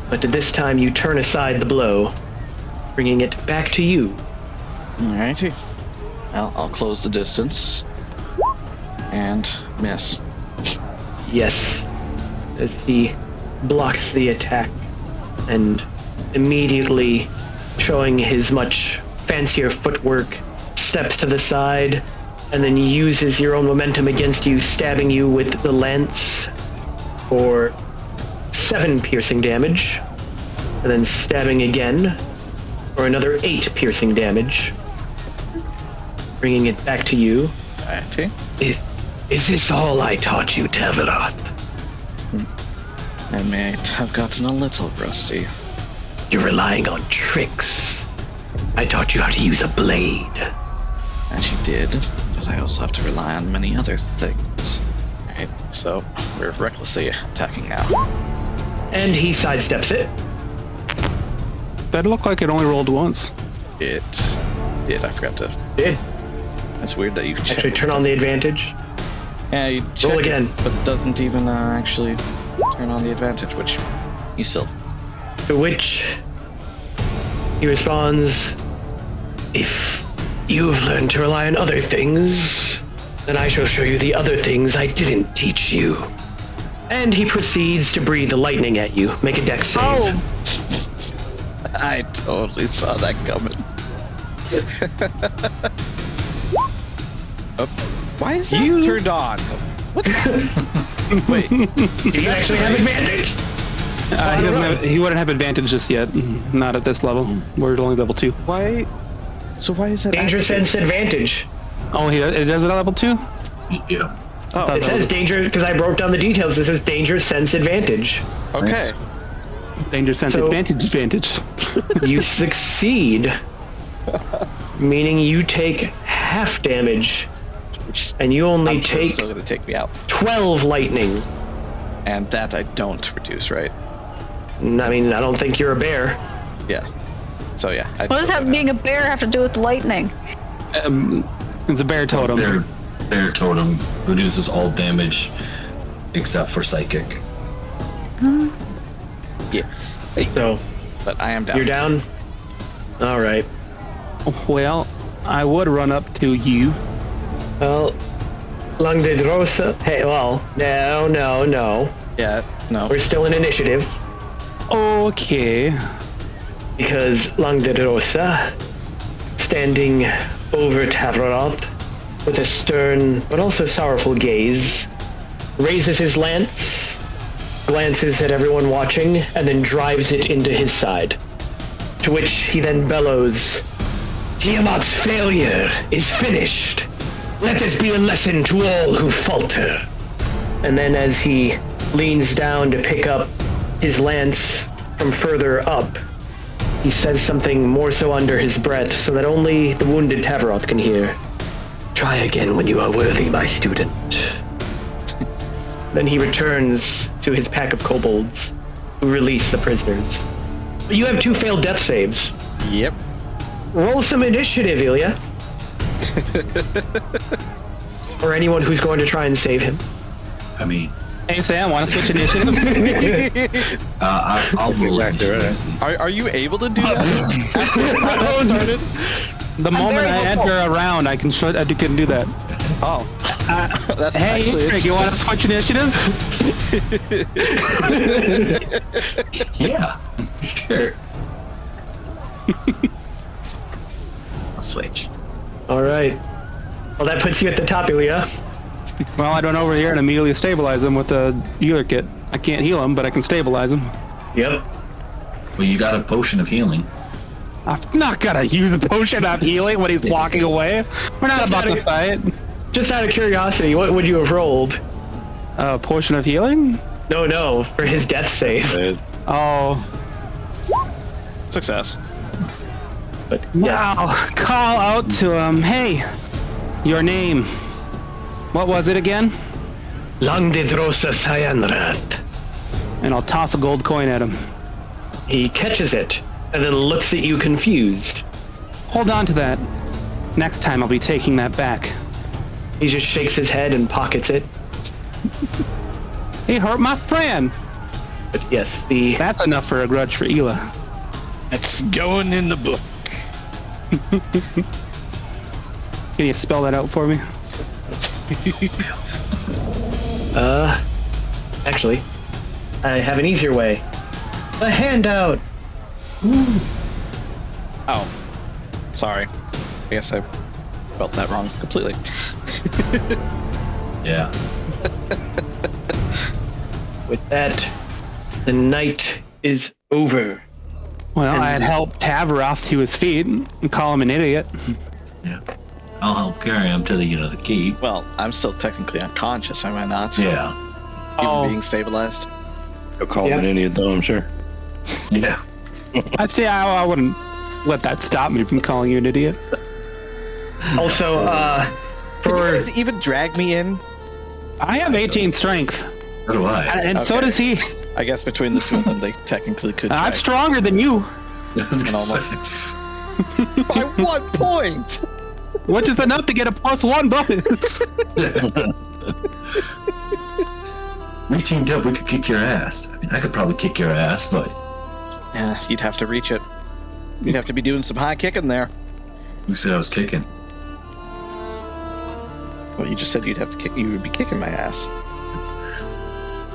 but this time you turn aside the blow, bringing it back to you. Alrighty. Well, I'll close the distance. And miss. Yes, as he blocks the attack and immediately, showing his much fancier footwork, steps to the side and then uses your own momentum against you, stabbing you with the lance for 7 piercing damage, and then stabbing again for another 8 piercing damage, bringing it back to you. Alrighty. Is this all I taught you, Taveroth? I may have gotten a little rusty. You're relying on tricks. I taught you how to use a blade. As you did, but I also have to rely on many other things. Right, so we're recklessly attacking now. And he sidesteps it. That looked like it only rolled once. It did. I forgot to. Did. It's weird that you Actually, turn on the advantage. Yeah, you check Roll again. it, but it doesn't even actually turn on the advantage, which you still. To which he responds, If you've learned to rely on other things, then I shall show you the other things I didn't teach you. and he proceeds to breathe the lightning at you. Make a dex save. Oh! I totally saw that coming. Oh, why is that turned on? What? Wait. Do you actually have advantage? He wouldn't have advantage just yet. Not at this level. We're at only level 2. Why? So why is that? Danger sense advantage. Oh, it does it at level 2? Yeah. Oh, It says danger, because I broke down the details. It says danger sense advantage. okay. Danger sense So- advantage. You succeed, meaning you take half damage, and you only I'm sure it's take still gonna take me out, 12 lightning. and that I don't reduce, right? I mean, I don't think you're a bear. Yeah. So yeah. What does that being a bear have to do with lightning? It's a bear totem. Bear totem reduces all damage except for psychic. Yeah. So But I am down. you're down. All right. Well, I would run up to you. Well, Langdedrosa. Hey, well, no. Yeah. No. We're still in initiative Okay. because Langdedrosa, standing over Tavroth with a stern but also sorrowful gaze, raises his lance, glances at everyone watching, and then drives it into his side. To which he then bellows, Tiamat's failure is finished. Let this be a lesson to all who falter. and then as he leans down to pick up his lance from further up, he says something more so under his breath so that only the wounded Tavroth can hear. Try again when you are worthy, my student. Then he returns to his pack of kobolds, who release the prisoners. You have 2 failed death saves. Yep. Roll some initiative, Ilya. Or anyone who's going to try and save him. I mean, Hey Sam, want to switch initiatives? I'll roll it. Are you able to do that after I started? The moment I enter a round, I can do that. Oh. That's Hey, actually Craig, you want to switch initiatives? Yeah, sure. I'll switch. All right. Well, that puts you at the top, Ilya. Well, I run over here and immediately stabilize him with the healer kit. I can't heal him, but I can stabilize him. Yep. Well, you got a potion of healing. I'm not gonna use a potion of healing when he's walking away. We're not about to fight. Just out of curiosity, what would you have rolled? A potion of healing? No, for his death save. Oh. Success. But yes. Wow. Call out to him. Hey, your name. What was it again? Langdidrosa Sayanrath. And I'll toss a gold coin at him. He catches it and then looks at you confused. Hold on to that. Next time I'll be taking that back. He just shakes his head and pockets it. He hurt my friend. But yes, That's enough for a grudge for Ela. It's going in the book. Can you spell that out for me? Actually, I have an easier way. A handout. Oh, sorry. I guess I spelled that wrong completely. Yeah. With that, the night is over. Well, I'd help Tavaroth to his feet and call him an idiot. Yeah. I'll help carry him to the keep. Well, I'm still technically unconscious, am I not? Yeah. Even being stabilized. You'll call him an idiot, though, I'm sure. Yeah. I'd say I wouldn't let that stop me from calling you an idiot. Also, Can you guys even drag me in? I have 18 strength. So do I. And so does he. I guess between the two of them, they technically could. I'm drag. stronger than you, I was gonna almost. say. By 1 point! which is enough to get a +1 bonus. We teamed up, we could kick your ass. I mean, I could probably kick your ass, but Yeah, you'd have to reach it. You'd have to be doing some high kicking there. who said I was kicking? Well, you just said you'd have to kick. You would be kicking my ass.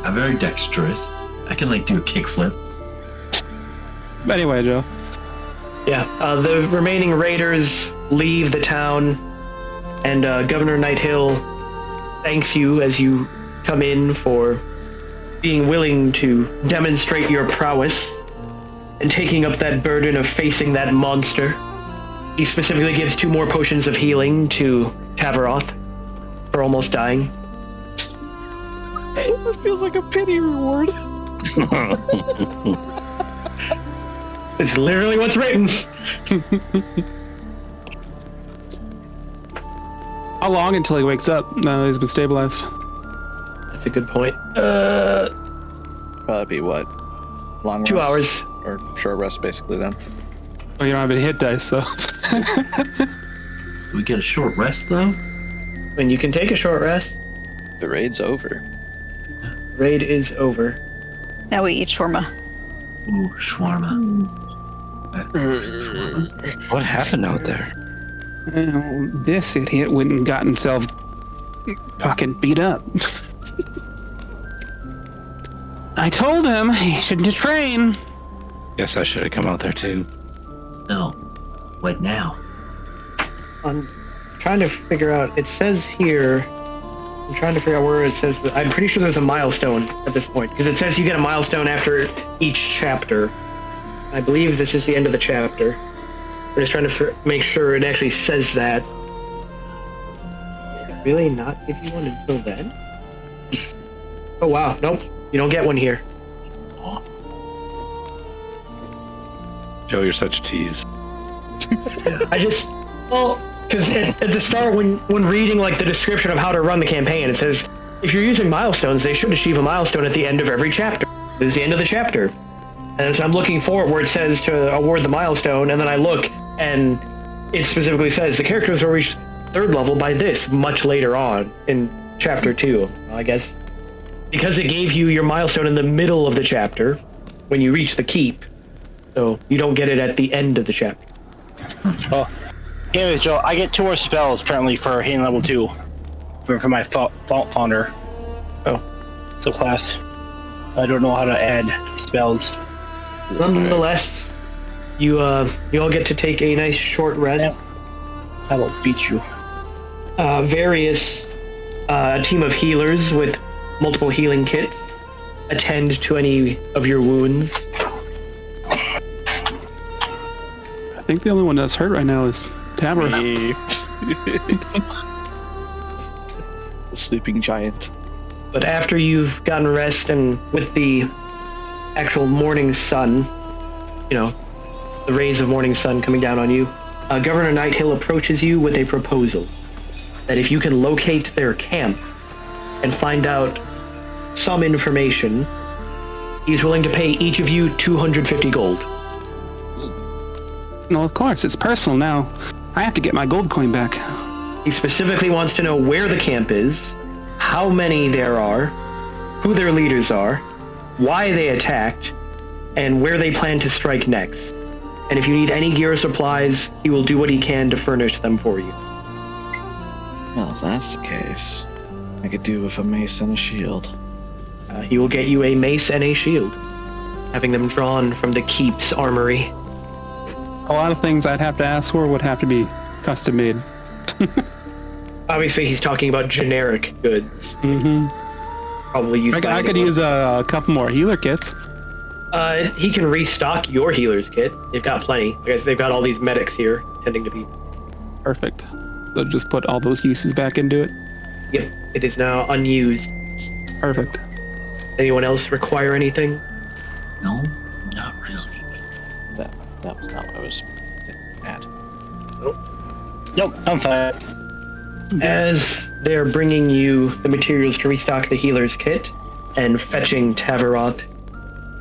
I'm very dexterous. I can do a kickflip. But anyway, Joe. yeah, the remaining raiders leave the town, and Governor Nighthill thanks you as you come in for being willing to demonstrate your prowess and taking up that burden of facing that monster. He specifically gives 2 more potions of healing to Tavaroth for almost dying. It feels like a pity reward. It's literally what's written. How long until he wakes up? No, he's been stabilized. That's a good point. Probably be what? Long 2 rest? hours. Or short rest, basically, then. Oh, you don't have any hit dice, so. Do we get a short rest, though? And you can take a short rest. The raid's over. Raid is over. Now we eat shawarma. Ooh, shawarma. Shawarma. What happened out there? Well, this idiot went and got himself fucking beat up. I told him he shouldn't train. Guess I should have come out there too. No. What now? I'm trying to figure out. It says here. I'm trying to figure out where it says that. I'm pretty sure there's a milestone at this point because it says you get a milestone after each chapter. I believe this is the end of the chapter. We're just trying to make sure it actually says that. Really not give you one until then? Oh wow, nope. You don't get one here. Joe, you're such a tease. Because at the start, when reading the description of how to run the campaign, it says if you're using milestones, they should achieve a milestone at the end of every chapter. This is the end of the chapter, and so I'm looking for it where it says to award the milestone, and then I look, and it specifically says the characters will reach 3rd level by this much later on in chapter 2. I guess because it gave you your milestone in the middle of the chapter when you reach the keep, so you don't get it at the end of the chapter. Oh. Anyways, Joe, I get 2 more spells apparently for hand level 2 for my Fault Founder. Oh. Subclass. I don't know how to add spells. Nonetheless, you all get to take a nice short rest. I will beat you. A team of healers with multiple healing kits attend to any of your wounds. think the only one that's hurt right now is Tabor. Me. The sleeping giant. But after you've gotten rest and with the actual morning sun, the rays of morning sun coming down on you, Governor Nighthill approaches you with a proposal that if you can locate their camp and find out some information, he's willing to pay each of you 250 gold. No, of course, it's personal now. I have to get my gold coin back. He specifically wants to know where the camp is, how many there are, who their leaders are, why they attacked, and where they plan to strike next. And if you need any gear or supplies, he will do what he can to furnish them for you. Well, if that's the case, I could do with a mace and a shield. He will get you a mace and a shield, having them drawn from the keep's armory. A lot of things I'd have to ask for would have to be custom made. Obviously, he's talking about generic goods. Mm-hmm. Probably use. I could use a couple more healer kits. He can restock your healer's kit. They've got plenty. I guess they've got all these medics here, tending to be. Perfect. So just put all those uses back into it. Yep, it is now unused. Perfect. Anyone else require anything? No, not really. That was not what I was at. Nope, I'm fine. As they're bringing you the materials to restock the healer's kit and fetching Tavaroth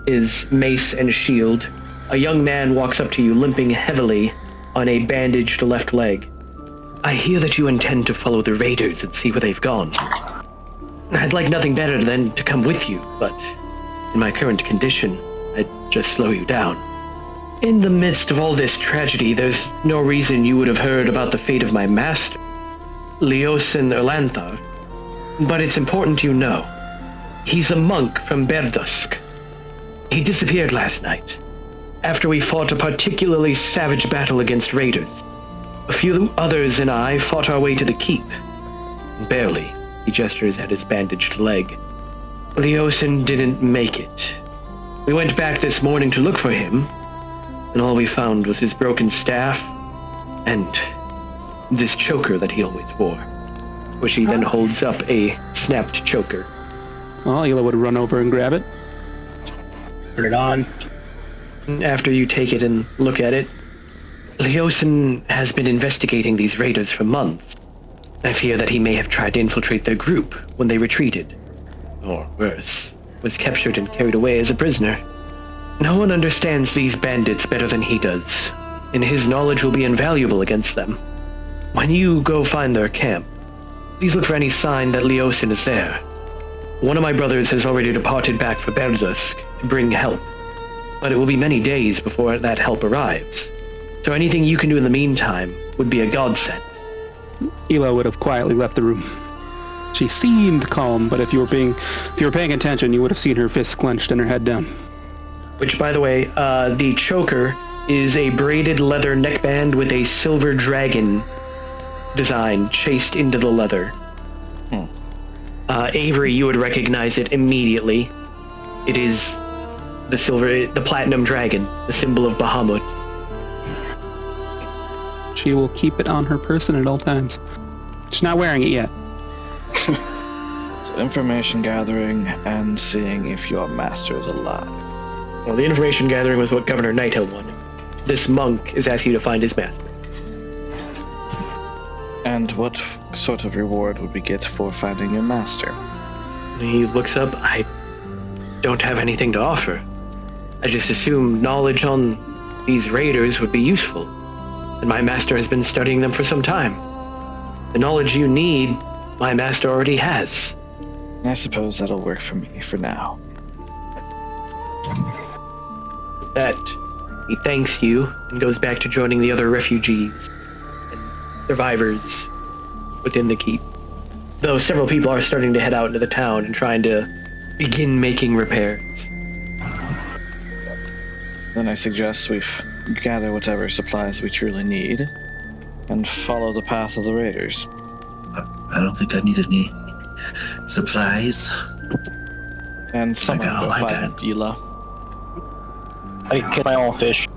his mace and shield, a young man walks up to you limping heavily on a bandaged left leg. I hear that you intend to follow the raiders and see where they've gone. I'd like nothing better than to come with you, but in my current condition, I'd just slow you down. In the midst of all this tragedy, there's no reason you would have heard about the fate of my master, Leosin Erlanthar, but it's important you know. He's a monk from Berdusk. He disappeared last night, after we fought a particularly savage battle against raiders. A few others and I fought our way to the keep. Barely. He gestures at his bandaged leg. Leosin didn't make it. We went back this morning to look for him, and all we found was his broken staff and this choker that he always wore, which he then holds up a snapped choker. Well, Hila would run over and grab it. Put it on. After you take it and look at it, Leosin has been investigating these raiders for months. I fear that he may have tried to infiltrate their group when they retreated. Or worse, was captured and carried away as a prisoner. No one understands these bandits better than he does, and his knowledge will be invaluable against them. When you go find their camp, please look for any sign that Leosin is there. One of my brothers has already departed back for Berdusk to bring help, but it will be many days before that help arrives. So anything you can do in the meantime would be a godsend. Hila would have quietly left the room. She seemed calm, but if you were paying attention, you would have seen her fists clenched and her head down. Which, by the way, the choker is a braided leather neckband with a silver dragon design chased into the leather. Avery, you would recognize it immediately. It is the platinum dragon, the symbol of Bahamut. She will keep it on her person at all times. She's not wearing it yet. So information gathering and seeing if your master is alive. Well, the information gathering was what Governor Nighthill wanted. This monk is asking you to find his master. And what sort of reward would we get for finding your master? He looks up. I don't have anything to offer. I just assumed knowledge on these raiders would be useful. And my master has been studying them for some time. The knowledge you need, my master already has. I suppose that'll work for me for now. With that, he thanks you and goes back to joining the other refugees and survivors within the keep. Though several people are starting to head out into the town and trying to begin making repairs. Then I suggest we gather whatever supplies we truly need and follow the path of the raiders. I don't think I need any supplies. And someone got all go I find got. Hila. I can kill my own fish.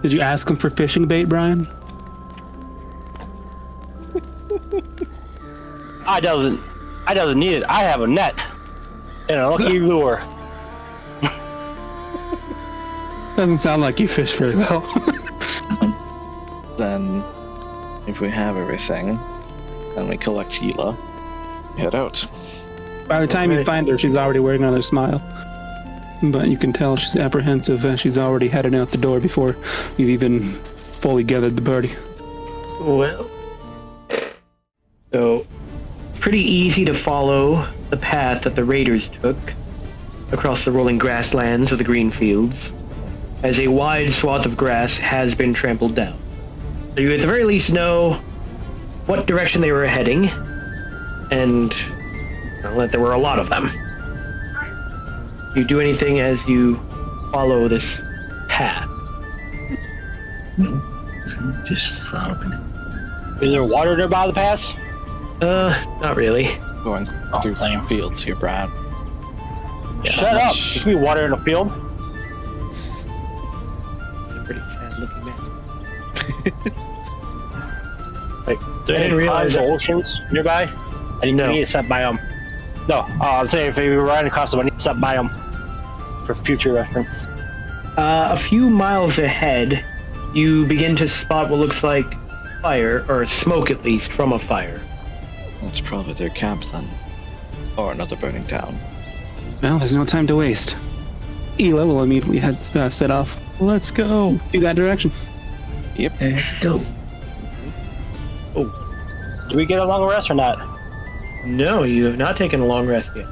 Did you ask him for fishing bait, Brian? I doesn't need it. I have a net and a lucky lure. Doesn't sound like you fish very well. Then, if we have everything, and we collect Hila, head out. By the time you find her, she's already wearing another smile. But you can tell she's apprehensive and she's already headed out the door before you've even fully gathered the party. Well, so pretty easy to follow the path that the raiders took across the rolling grasslands of the green fields, as a wide swath of grass has been trampled down. So you at the very least know what direction they were heading, and well, that there were a lot of them. Do you do anything as you follow this path? No, just following it. Is there water nearby the pass? Not really. Going through playing fields here, Brad. Shut up! There could be water in the field. It's a pretty sad looking man. Is there any realize that- oceans nearby? I No. need to set by them. No, I'm saying if we were riding across them, I need to set by them for future reference. A few miles ahead, you begin to spot what looks like fire, or smoke at least, from a fire. That's probably their camp then. Or another burning town. Well, there's no time to waste. Hila will immediately set off. Let's go. Do that direction. Let's go. Do we get a long rest or not? No, you have not taken a long rest yet.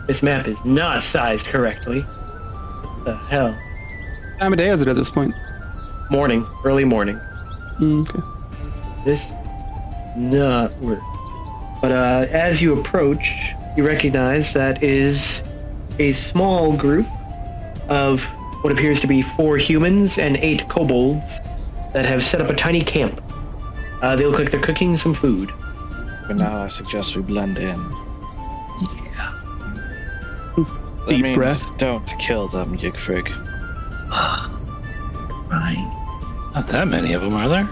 This map is not sized correctly. What the hell? What time of day is it at this point? Morning, early morning. Okay. This not work. But as you approach, you recognize that is a small group of what appears to be 4 humans and 8 kobolds that have set up a tiny camp. They look like they're cooking some food. But now I suggest we blend in. Yeah. That Deep means breath. don't kill them, Yigfrig. Right. Not that many of them, are there?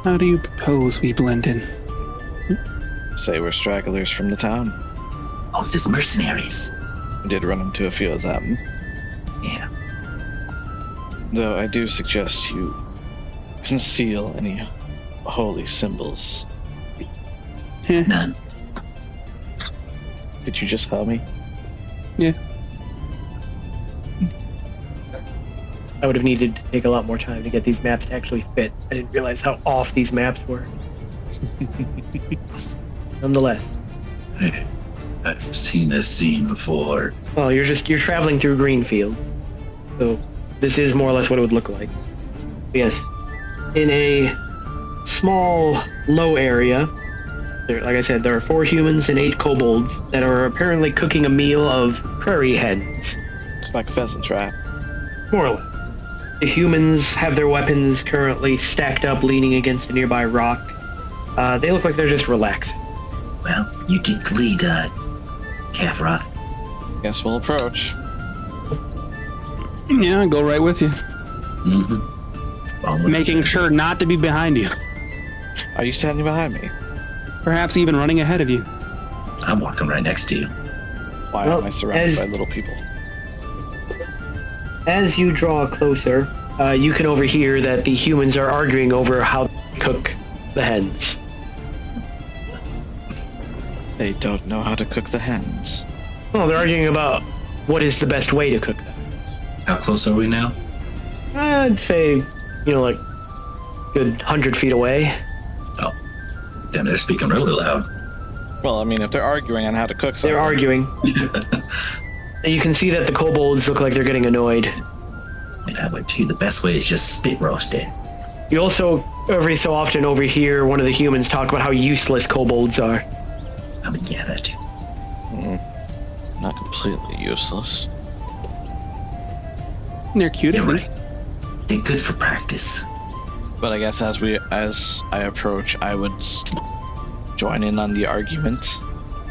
How do you propose we blend in? Say we're stragglers from the town. Oh, just mercenaries. We did run into a few of them. Yeah. Though I do suggest you conceal any holy symbols. None. Did you just help me? Yeah. I would have needed to take a lot more time to get these maps to actually fit. I didn't realize how off these maps were. Nonetheless. Hey, I've seen this scene before. Well, you're traveling through Greenfield. So this is more or less what it would look like. Yes. In a small, low area, there, like I said, there are 4 humans and 8 kobolds that are apparently cooking a meal of prairie hens. It's like pheasants, right? More or less. The humans have their weapons currently stacked up, leaning against a nearby rock. They look like they're just relaxing. Well, you take the lead, Kavroth. Guess we'll approach. Yeah, I'll go right with you. Mm-hmm. Making sure not to be behind you. Are you standing behind me? Perhaps even running ahead of you. I'm walking right next to you. Why Well, am I surrounded as- by little people? As you draw closer, you can overhear that the humans are arguing over how to cook the hens. They don't know how to cook the hens. Well, they're arguing about what is the best way to cook them. How close are we now? I'd say, like, good 100 feet away. Oh, damn, they're speaking really loud. Well, I mean, if they're arguing on how to cook something... They're arguing. And you can see that the kobolds look like they're getting annoyed. And I would too. The best way is just spit roast it. You also, every so often, overhear one of the humans talk about how useless kobolds are. I mean, yeah, that too. Not completely useless. They're cute Yeah, at least. right. They're good for practice. But I guess as I approach, I would join in on the argument.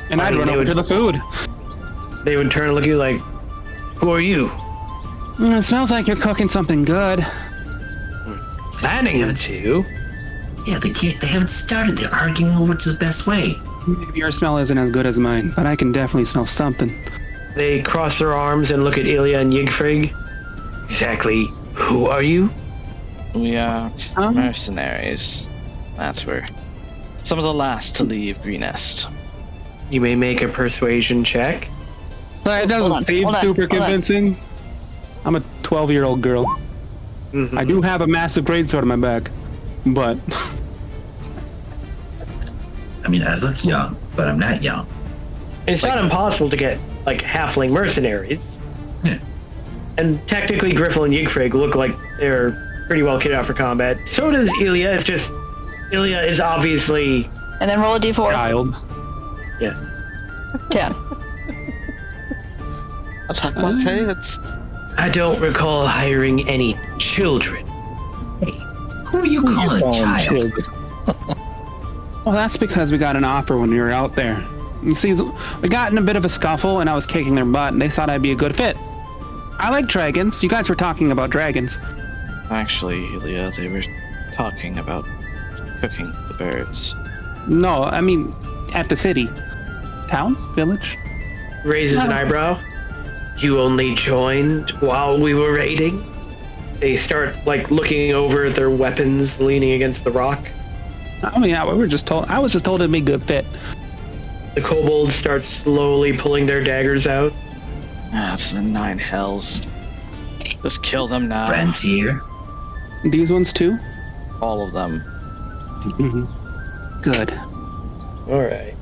And I'd run over to the food. They would turn and look at you like, who are you? It smells like you're cooking something good. Planning to. Yeah, they can't. They haven't started. They're arguing over what's the best way. Maybe your smell isn't as good as mine, but I can definitely smell something. They cross their arms and look at Ilya and Yigfrig. Exactly. Who are you? We are mercenaries. That's where some of the last to leave Greenest. You may make a persuasion check. But it doesn't seem super convincing. I'm a 12-year-old girl. Mhm. I do have a massive greatsword on my back, but I mean, I look young, but I'm not young. It's not impossible to get, like, halfling mercenaries. Yeah. And technically, Griffel and Yigfrig look like they're pretty well kitted out for combat. So does Ilya. It's just, Ilya is obviously... And then roll a d4. child. Yeah. 10. Attack my tits. I don't recall hiring any children. Who are you calling a child? Well, that's because we got an offer when we were out there. You see, we got in a bit of a scuffle, and I was kicking their butt, and they thought I'd be a good fit. I like dragons. You guys were talking about dragons. Actually, Ilya, they were talking about cooking the birds. No, I mean, at the city. Town? Village? Raises an eyebrow. You only joined while we were raiding? They start, like, looking over at their weapons, leaning against the rock. I mean, I was just told it'd be a good fit. The kobolds start slowly pulling their daggers out. That's the 9 hells. Just kill them now. Friends here. These ones too? All of them. Good. Alright.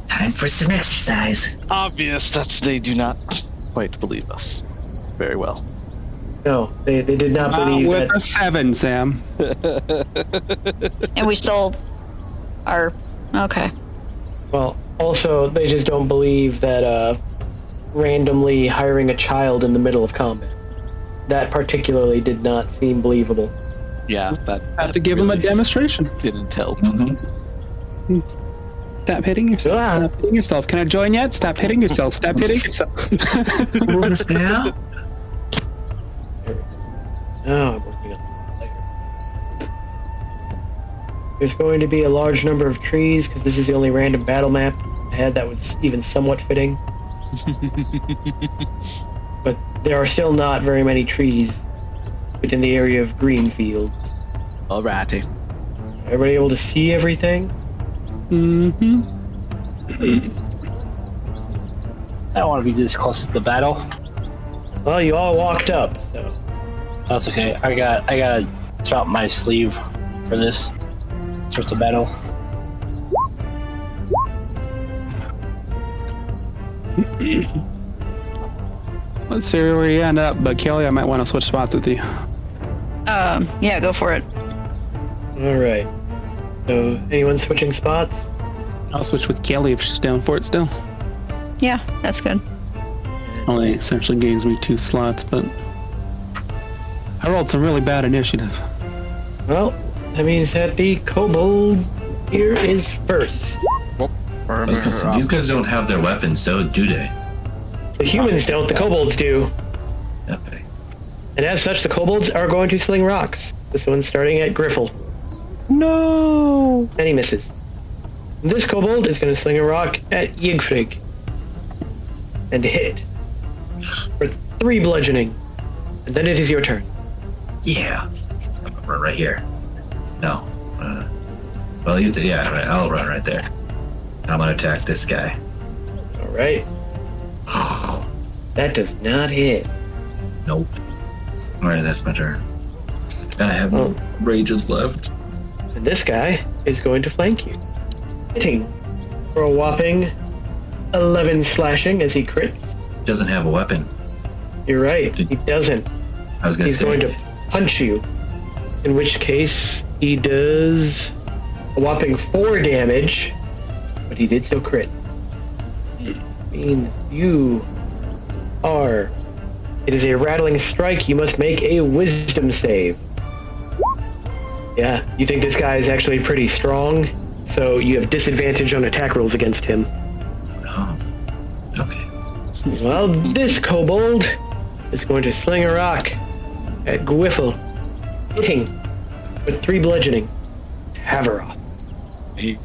Time for some exercise. Obvious that they do not quite believe us. Very well. No, they did not believe With that. a 7, Sam. And we stole our... Okay. Well, also, they just don't believe that randomly hiring a child in the middle of combat. That particularly did not seem believable. Yeah, that Have to give them a demonstration. didn't help. Stop hitting yourself. Ah. Stop hitting yourself. Can I join yet? Stop hitting yourself. Stop hitting yourself. What's now? Oh, I'm working on it. There's going to be a large number of trees, because this is the only random battle map I had that was even somewhat fitting. But there are still not very many trees within the area of Greenfield. Alrighty. Everybody able to see everything? Mm-hmm. I don't want to be this close to the battle. Well, you all walked up, so... That's okay. I gotta drop my sleeve for this. Starts the battle. Let's see where you end up, but Kelly, I might want to switch spots with you. Yeah, go for it. Alright. So, anyone switching spots? I'll switch with Kelly if she's down for it still. Yeah, that's good. Only essentially gains me 2 slots, but I rolled some really bad initiative. Well, that means that the kobold here is first. These guys don't have their weapons, do they? The humans don't, the kobolds do. Okay. And as such, the kobolds are going to sling rocks. This one's starting at Griffel. No! And he misses. This kobold is going to sling a rock at Yigfrig. And hit. For 3 bludgeoning. And then it is your turn. Yeah. Run right here. No. Well, yeah, right. I'll run right there. I'm gonna attack this guy. Alright. That does not hit. Nope. Alright, that's my turn. I have no rages left. And this guy is going to flank you. Hitting for a whopping 11 slashing as he crits. Doesn't have a weapon. You're right, he doesn't. I was gonna He's say. going to punch you. In which case, he does a whopping 4 damage, but he did still crit. Means you are... It is a rattling strike. You must make a wisdom save. Yeah, you think this guy is actually pretty strong, so you have disadvantage on attack rolls against him. Oh. Okay. Well, this kobold is going to sling a rock at Gwiffle, hitting with 3 bludgeoning. Haveroth. He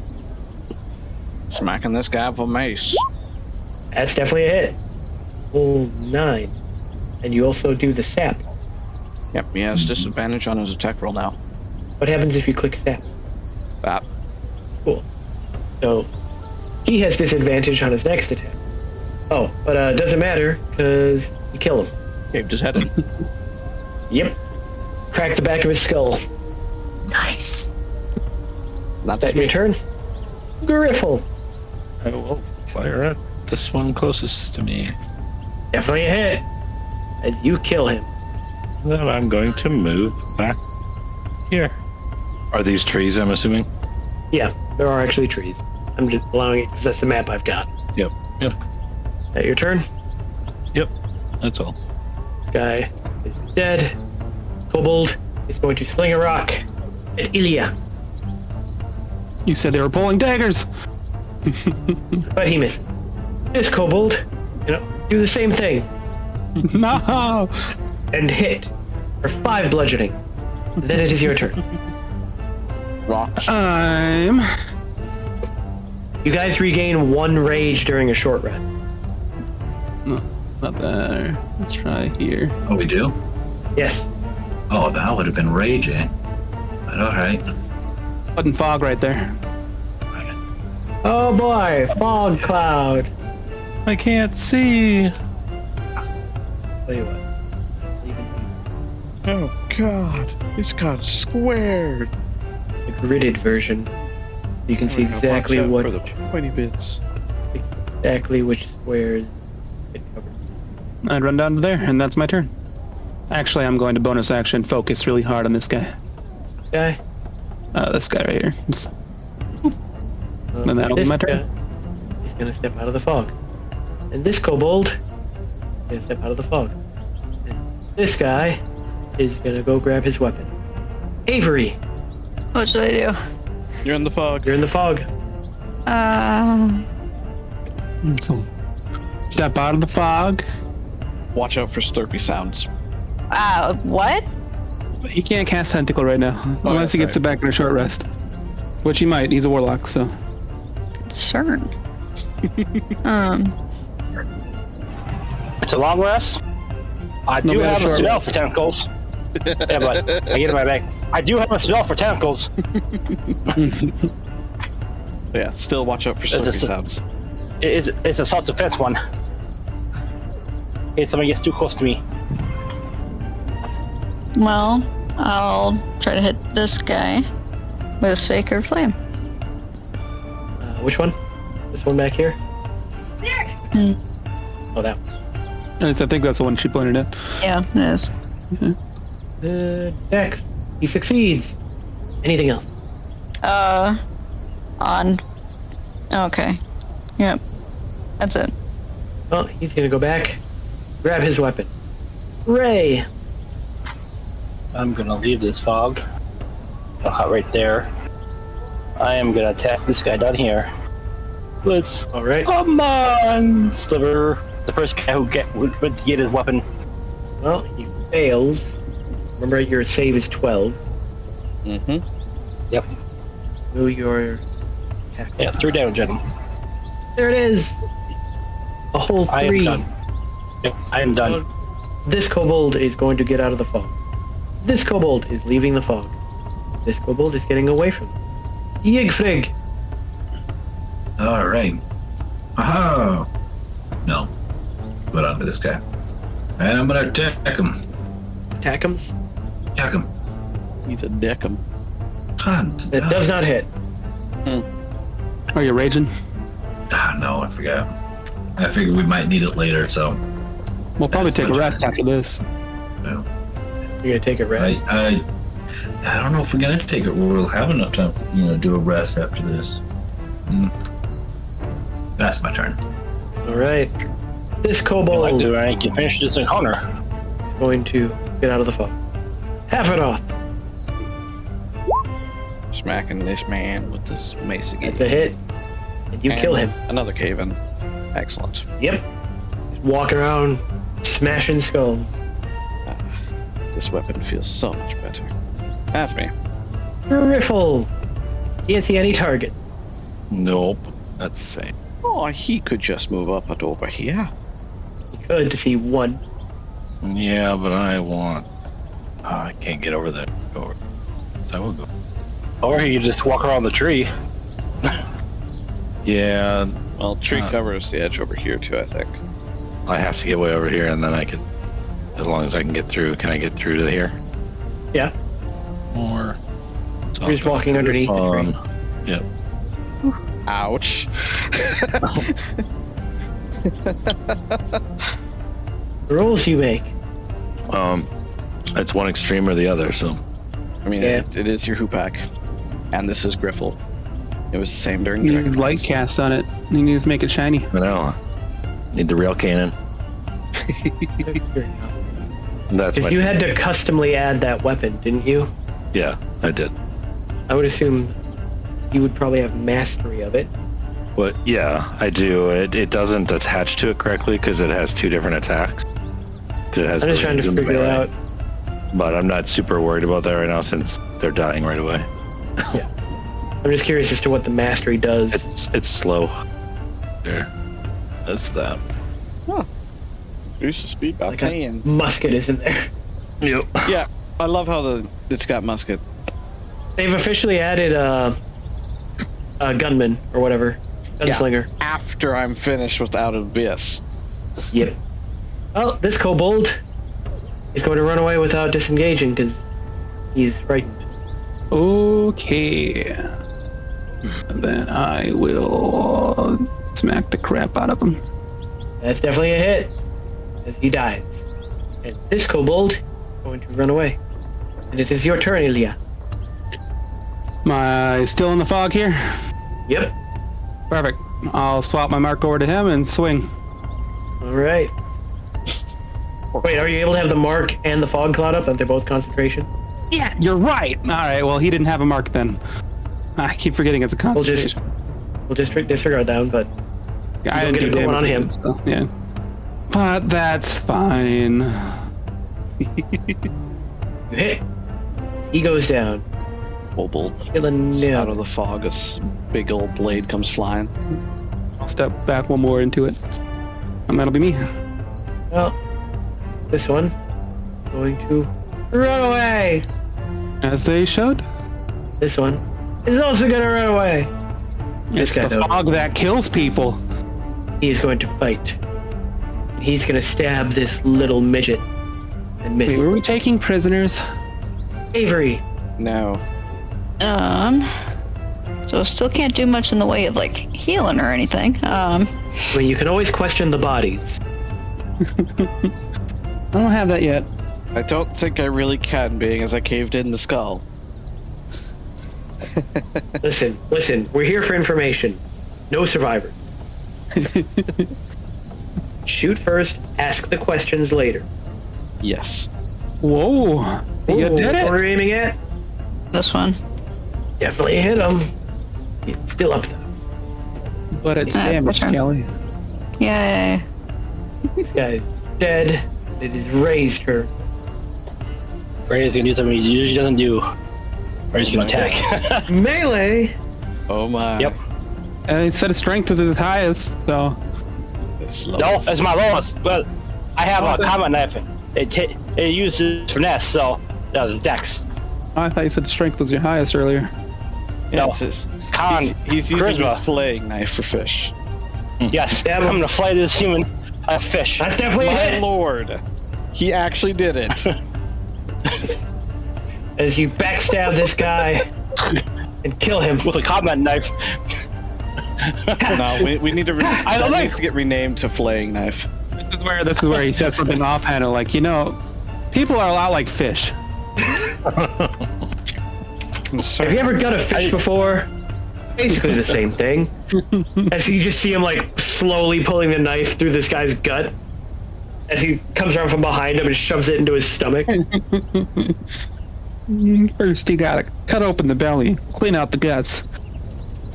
smacking this guy with a mace. That's definitely a hit. Roll 9. And you also do the sap. Yep, he has disadvantage on his attack roll now. What happens if you click sap? That. Cool. So, he has disadvantage on his next attack. Oh, but it doesn't matter, because you kill him. Caved his head in. Yep. Crack the back of his skull. Nice. That's That your turn? Griffle. I will fire at this one closest to me. Definitely a hit. As you kill him. Then I'm going to move back here. Are these trees, I'm assuming? Yeah, there are actually trees. I'm just allowing it because that's the map I've got. Yep. That your turn? Yep. That's all. This guy is dead. Kobold is going to sling a rock at Ilya, You said they were pulling daggers. but he missed. This kobold, do the same thing No. and hit for 5 bludgeoning. Then it is your turn. rocks. You guys regain 1 rage during a short rest. No, not there. Let's try here. Oh, we do? Yes. Oh, that would have been raging. But alright. Button fog right there. Oh boy, fog cloud. I can't see. Tell you what. Oh God, he's got squared. The gridded version. You can see exactly what for the pointy bits. exactly which squares it covers. I'd run down to there, and that's my turn. Actually, I'm going to bonus action focus really hard on this guy. Guy. This guy right here. Then that'll be This my turn. guy is gonna step out of the fog. And this kobold is gonna step out of the fog. And this guy is gonna go grab his weapon. Avery, What should I do? You're in the fog. you're in the fog. So, step out of the fog. Watch out for slurpy sounds. What? He can't cast Tentacle right now, unless he gets to back in a short rest. Which he might. He's a warlock, so. Concern. It's a long rest. I do we had have a a short spell rest. for tentacles. Yeah, but I get it in my bag. I do have a spell for tentacles. Yeah, still watch out for That's slurpy a- sounds. It's a self-defense one. In case somebody gets too close to me. Well, I'll try to hit this guy with Sacred Flame. Which one? This one back here? Hmm. Oh, that one. I think that's the one she pointed at. Yeah, it is. Dex. He succeeds. Anything else? On. Okay. Yep. That's it. Well, he's gonna go back, grab his weapon. Ray. I'm gonna leave this fog. Right there. I am gonna attack this guy down here. Let's. All right. Come on, Sliver. The first guy who went to get his weapon. Well, he fails. Remember, your save is 12. Mm-hmm. Yep. Will your attack? Yeah, 3 damage on him. There it is. A whole 3. I am done. Yep, I am done. This kobold is going to get out of the fog. This kobold is leaving the fog. This kobold is getting away from them. Yigfrig. Alright. Oh. No. Put onto this guy. And I'm gonna attack him. Attack him. Attack him. He's a deckum. It does not hit. Are you raging? No, I forgot. I figured we might need it later, so. We'll probably That's take a much- rest after this. No. You're gonna take a rest. I don't know if we're gonna take it. We'll have enough time, do a rest after this. That's my turn. All right. This I kobold do. I can finish this encounter. is going to get out of the fog. Haveroth. Smacking this man with this mace again. That's a hit. And you kill him. Another cave in. Excellent. Yep. He's walking around Smashing skulls. This weapon feels so much better. That's me. Riffle. Can't see any target. Nope. That's the same. Oh, he could just move up and over here. You could to see one. Yeah, but I want. I can't get over there. Over. So I will go. Or you just walk around the tree. Yeah, Well, tree covers the edge over here too, I think. I have to get way over here, and then I can. As long as I can get through, can I get through to here? Yeah. Or. So You're just walking underneath the tree. Yep. Ouch. The rolls you make. It's one extreme or the other, so. I mean, Yeah. it is your Hoopak. And this is Griffle. It was the same during You Dragon need light Quest. cast on it. You need to make it shiny. I know. Need the real cannon. That's Because my you had to customly add that weapon, didn't you? Yeah, I did. I would assume you would probably have mastery of it. But yeah, I do. It doesn't attach to it correctly because it has two different attacks. 'Cause it has I'm just trying to range and figure it melee. out. But I'm not super worried about that right now since they're dying right away. I'm just curious as to what the mastery does. It's slow. There. That's that. Boost the speed by Like 10. a musket isn't there. Yep. Yeah, I love how it's got musket. They've officially added a gunman or whatever. Gunslinger. After I'm finished with Out of Abyss. Yep. Well, this kobold is going to run away without disengaging because he's frightened. Okay. Then I will smack the crap out of him. That's definitely a hit. As he dies. And this kobold is going to run away. And it is your turn, Ilya. Am I still in the fog here? Yep. Perfect. I'll swap my mark over to him and swing. All right. Wait, are you able to have the mark and the fog cloud up? Aren't they both concentration? Yeah, you're right. All right, well, he didn't have a mark then. I keep forgetting it's a concentration. We'll just disregard that one, but I don't get didn't a do good one on damage, him. so, yeah. But that's fine. you hit. He goes down. Kobold. Killing Out of him. the fog, big old blade comes flying. I'll step back one more into it. And that'll be me. Well, this one going to run away. As they should. This one is also going to run away. It's guy, the though. fog that kills people. He is going to fight. He's going to stab this little midget and miss. Wait, were we taking prisoners? Avery. No. So still can't do much in the way of like healing or anything. I mean, you can always question the bodies. I don't have that yet. I don't think I really can, being as I caved in the skull. Listen. We're here for information. No survivors. Shoot first, ask the questions later. Yes. Whoa. You Ooh, did what it? are we aiming at? This one. Definitely hit him. He's still up though. But it's damaged, return. Kelly. Yay. This guy's dead. It has raised her. Ray's gonna do something he usually doesn't do. Ray's gonna attack. Melee. Oh my. Yep. And instead of strength is his highest, so. It's No, lowest. that's my lowest. But I have a combat knife. It uses finesse, so that was dex. I thought you said strength was your highest earlier. Yeah, No. it's his- Con. he's using charisma. his filleting knife for fish. Yes, I'm gonna flay this human fish. That's definitely a My hit. lord. He actually did it. As you backstab this guy and kill him. With a combat knife. No, we need to. I don't that like- needs to get renamed to flaying knife. This is where he says something offhanded, like, you know, people are a lot like fish. Have you ever got a fish before? Basically the same thing. As you just see him like slowly pulling the knife through this guy's gut. As he comes around from behind him and shoves it into his stomach. First, you gotta cut open the belly, clean out the guts,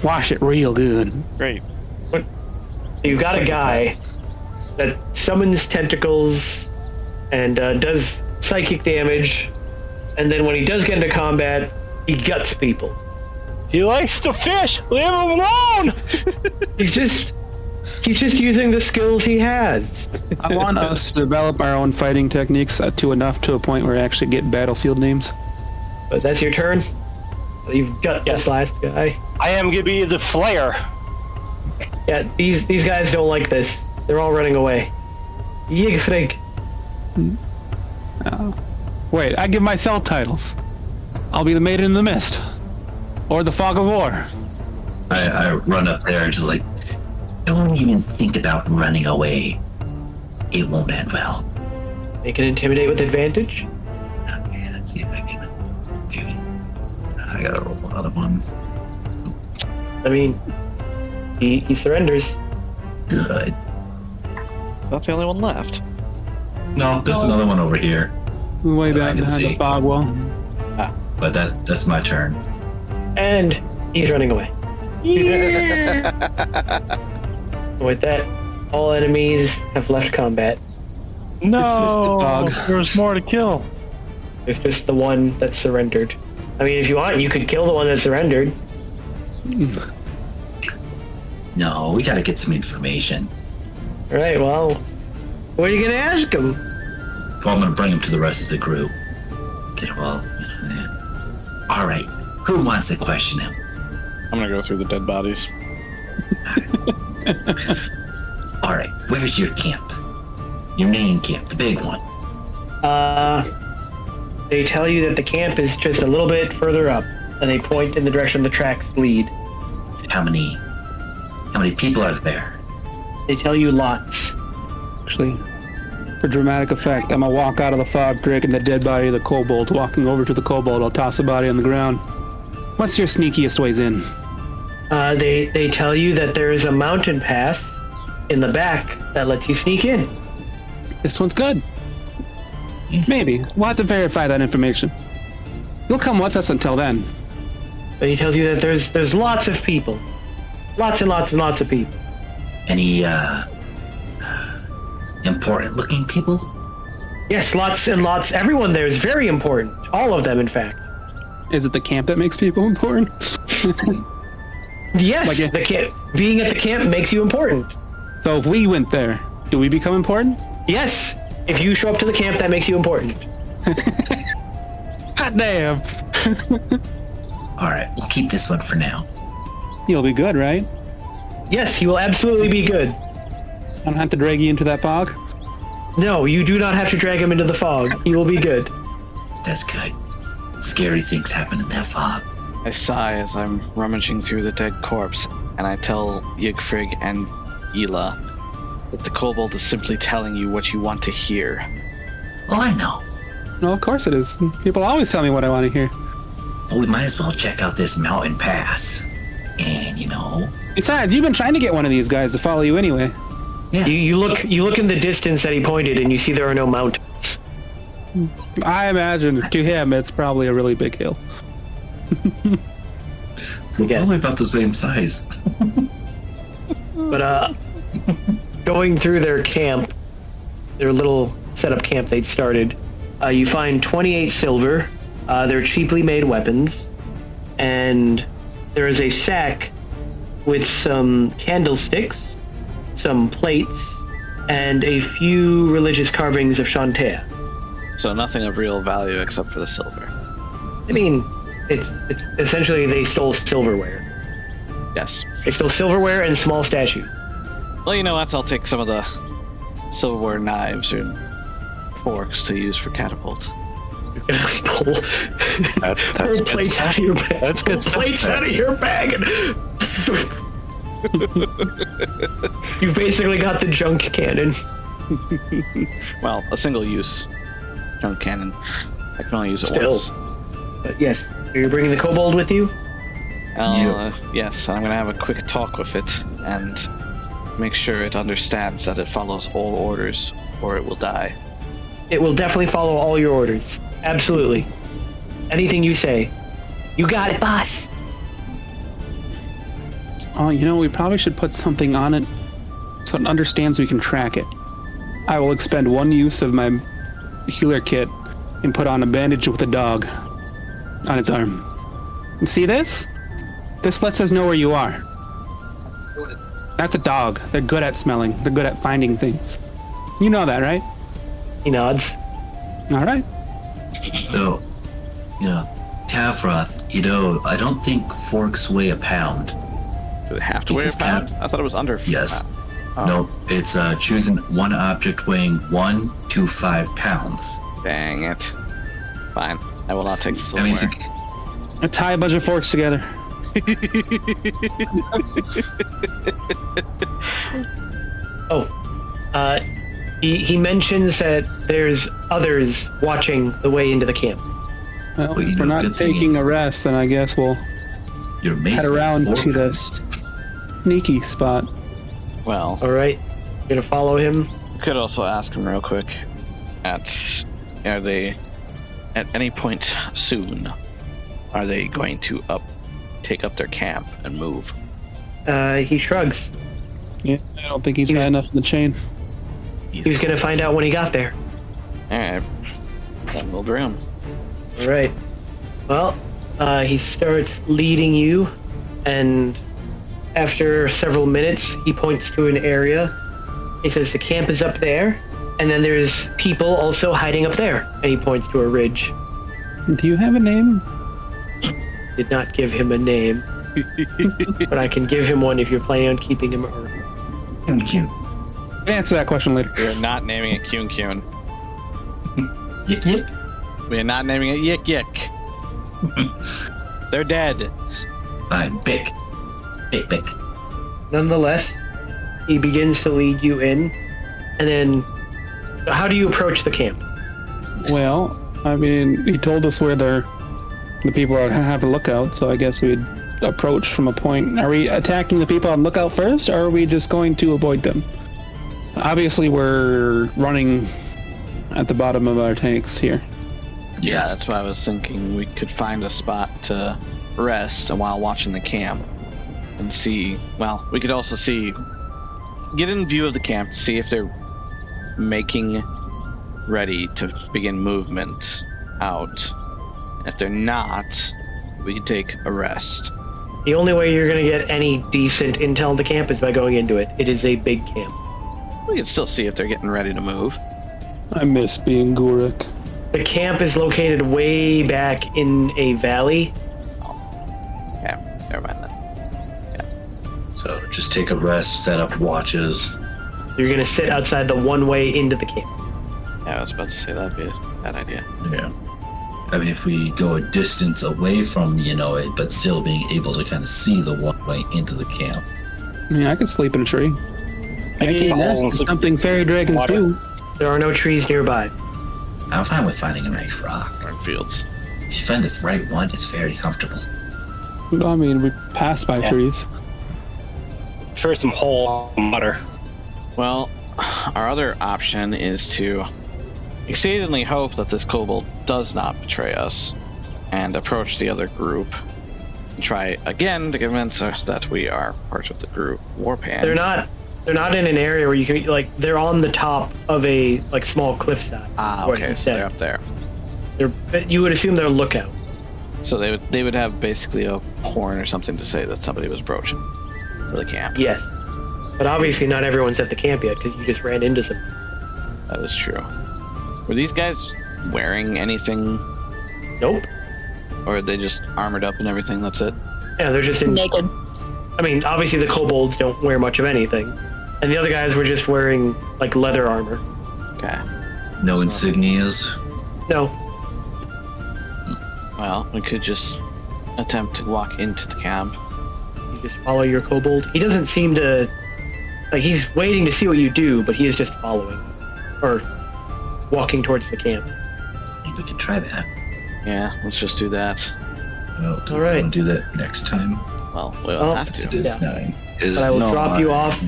wash it real good. Great. You've got a guy that summons tentacles and does psychic damage. And then when he does get into combat, he guts people. He likes to fish. Leave him alone. He's just using the skills he has. I want us to develop our own fighting techniques to a point where we actually get battlefield names. But that's your turn. You've got this last guy. I am gonna be the Flayer. Yeah, these guys don't like this. They're all running away. Yigfrig. Wait, I give myself titles. I'll be the Maiden in the Mist. Or the Fog of War. I run up there and just like, don't even think about running away. It won't end well. Make an intimidate with advantage. Okay, let's see if I can do it. I gotta roll another one. I mean, he surrenders. Good. Is that the only one left? No, there's another one over here. Way That I back can behind the see. fog wall. But that's my turn. And he's running away. With that, all enemies have left combat. No, Dismiss the dog. there was more to kill. There's just the one that surrendered. I mean, if you want, you could kill the one that surrendered. No, we gotta get some information. All right, well, what are you gonna ask him? Well, I'm gonna bring him to the rest of the group. Okay, well, all right. Who wants to question him? I'm gonna go through the dead bodies. All right, where's your camp? Your main camp, the big one. They tell you that the camp is just a little bit further up, and they point in the direction the tracks lead. How many people are there? They tell you lots. Actually, for dramatic effect, I'm gonna walk out of the fog, dragging the dead body of the kobold. Walking over to the kobold, I'll toss the body on the ground. What's your sneakiest ways in? They tell you that there is a mountain pass in the back that lets you sneak in. This one's good. Maybe. We'll have to verify that information. You'll come with us until then. But he tells you that there's lots of people. Lots and lots and lots of people. Any important looking people? Yes, lots and lots. Everyone there is very important. All of them, in fact. Is it the camp that makes people important? Yes, Like the camp. Being at the camp makes you important. So if we went there, do we become important? Yes, if you show up to the camp, that makes you important. Hot damn! All right, we'll keep this one for now. You'll be good, right? Yes, you will absolutely be good. I don't have to drag you into that fog? No, you do not have to drag him into the fog. He will be good. That's good. Scary things happen in that fog. I sigh as I'm rummaging through the dead corpse, and I tell Yigfrig and Ela that the kobold is simply telling you what you want to hear. Oh, I know. No, of course it is. People always tell me what I want to hear. Well, we might as well check out this mountain pass. And, Besides, you've been trying to get one of these guys to follow you anyway. yeah. You look in the distance that he pointed, and you see there are no mountains. I imagine to him it's probably a really big hill. We're Yeah. probably about the same size. But going through their camp, their little setup camp they'd started, you find 28 silver. They're cheaply made weapons, and there is a sack with some candlesticks, some plates, and a few religious carvings of Shantae. So nothing of real value except for the silver. I mean, it's essentially they stole silverware. Yes. They stole silverware and small statues. Well, you know what? I'll take some of the silverware knives and forks to use for catapult. Pull That's good plates stuff. out of your bag. That's good Pull stuff plates there. out of your bag, and you've basically got the junk cannon. Well, a single-use junk cannon. I can only use it Still. once. But yes, you're bringing the kobold with you. Yes, I'm gonna have a quick talk with it and make sure it understands that it follows all orders, or it will die. It will definitely follow all your orders. Absolutely. Anything you say. You got it, boss. Oh, we probably should put something on it so it understands we can track it. I will expend 1 use of my healer kit and put on a bandage with a dog on its arm. You see this? This lets us know where you are. That's a dog. They're good at smelling. They're good at finding things. You know that, right? He nods. All right. So, Tavroth, I don't think forks weigh a pound. Do they have to weigh a Because pound? I thought it was under. Yes. Oh. No, it's choosing one object weighing 1 to 5 pounds. Dang it. Fine. I will not take the I mean, silverware. Tie a bunch of forks together. He mentions that there's others watching the way into the camp. Well, Well, if we're not good thing taking is- a rest, then I guess we'll Your mace head weighs around 4 to pounds. this sneaky spot. Well, All right, you're gonna follow him. could also ask him real quick. Are they at any point soon? Are they going to take up their camp and move? He shrugs. Yeah, I don't think he's got enough in the chain. He was gonna find out when he got there. All right, then we'll drill him. All right. Well, he starts leading you, and after several minutes, he points to an area. He says the camp is up there, and then there's people also hiding up there. And he points to a ridge. Do you have a name? Did not give him a name, but I can give him one if you're planning on keeping him around. Cute. Answer that question later. We are not naming it Kyun Kyun. Yip, yip. We are not naming it Yik Yik. They're dead. Fine. Bick. Bick, bick. Nonetheless, he begins to lead you in, and then how do you approach the camp? Well, I mean, he told us where the people are have a lookout, so I guess we'd approach from a point. Are we attacking the people on lookout first, or are we just going to avoid them? Obviously, we're running at the bottom of our tanks here. Yeah, that's why I was thinking we could find a spot to rest while watching the camp and see. Well, we could also get in view of the camp to see if they're making ready to begin movement out. If they're not, we could take a rest. The only way you're going to get any decent intel on the camp is by going into it. It is a big camp. We can still see if they're getting ready to move. I miss being Guruk. The camp is located way back in a valley. Yeah, never mind that. So just take a rest, set up watches. You're going to sit outside the one way into the camp. Yeah, I was about to say that'd be a bad idea. Yeah. I mean, if we go a distance away from, it, but still being able to kind of see the one way into the camp. I mean, I could sleep in a tree. I can nest is something fairy dragons do. There are no trees nearby. I'm fine with finding a nice rock. Cornfields. If you find the right one, it's very comfortable. I mean, we pass by trees. For some whole water. Well, our other option is to exceedingly hope that this kobold does not betray us and approach the other group and try again to convince us that we are part of the group warband. They're not in an area where you can, they're on the top of a, small cliffside. Ah, what okay, you so said. they're up there. You would assume they're lookout. So they would have basically a horn or something to say that somebody was approaching the camp. Yes. But obviously not everyone's at the camp yet, because you just ran into some. That is true. Were these guys wearing anything, Nope. or are they just armored up and everything? That's it? Yeah, they're just in... Naked. I mean, obviously the kobolds don't wear much of anything. And the other guys were just wearing, leather armor. Okay. No insignias. No. Well, we could just attempt to walk into the camp. You just follow your kobold. He doesn't seem to... he's waiting to see what you do, but he is just following. Or walking towards the camp. I think we could try that. Yeah, let's just do that. Well, do All we right. want to do that next time? Well, we'll Well, have It to. is Yeah. 9. But I will drop you off.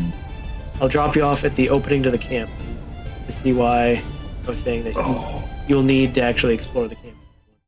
I'll drop you off at the opening to the camp to see why I was saying that Oh. you'll need to actually explore the camp.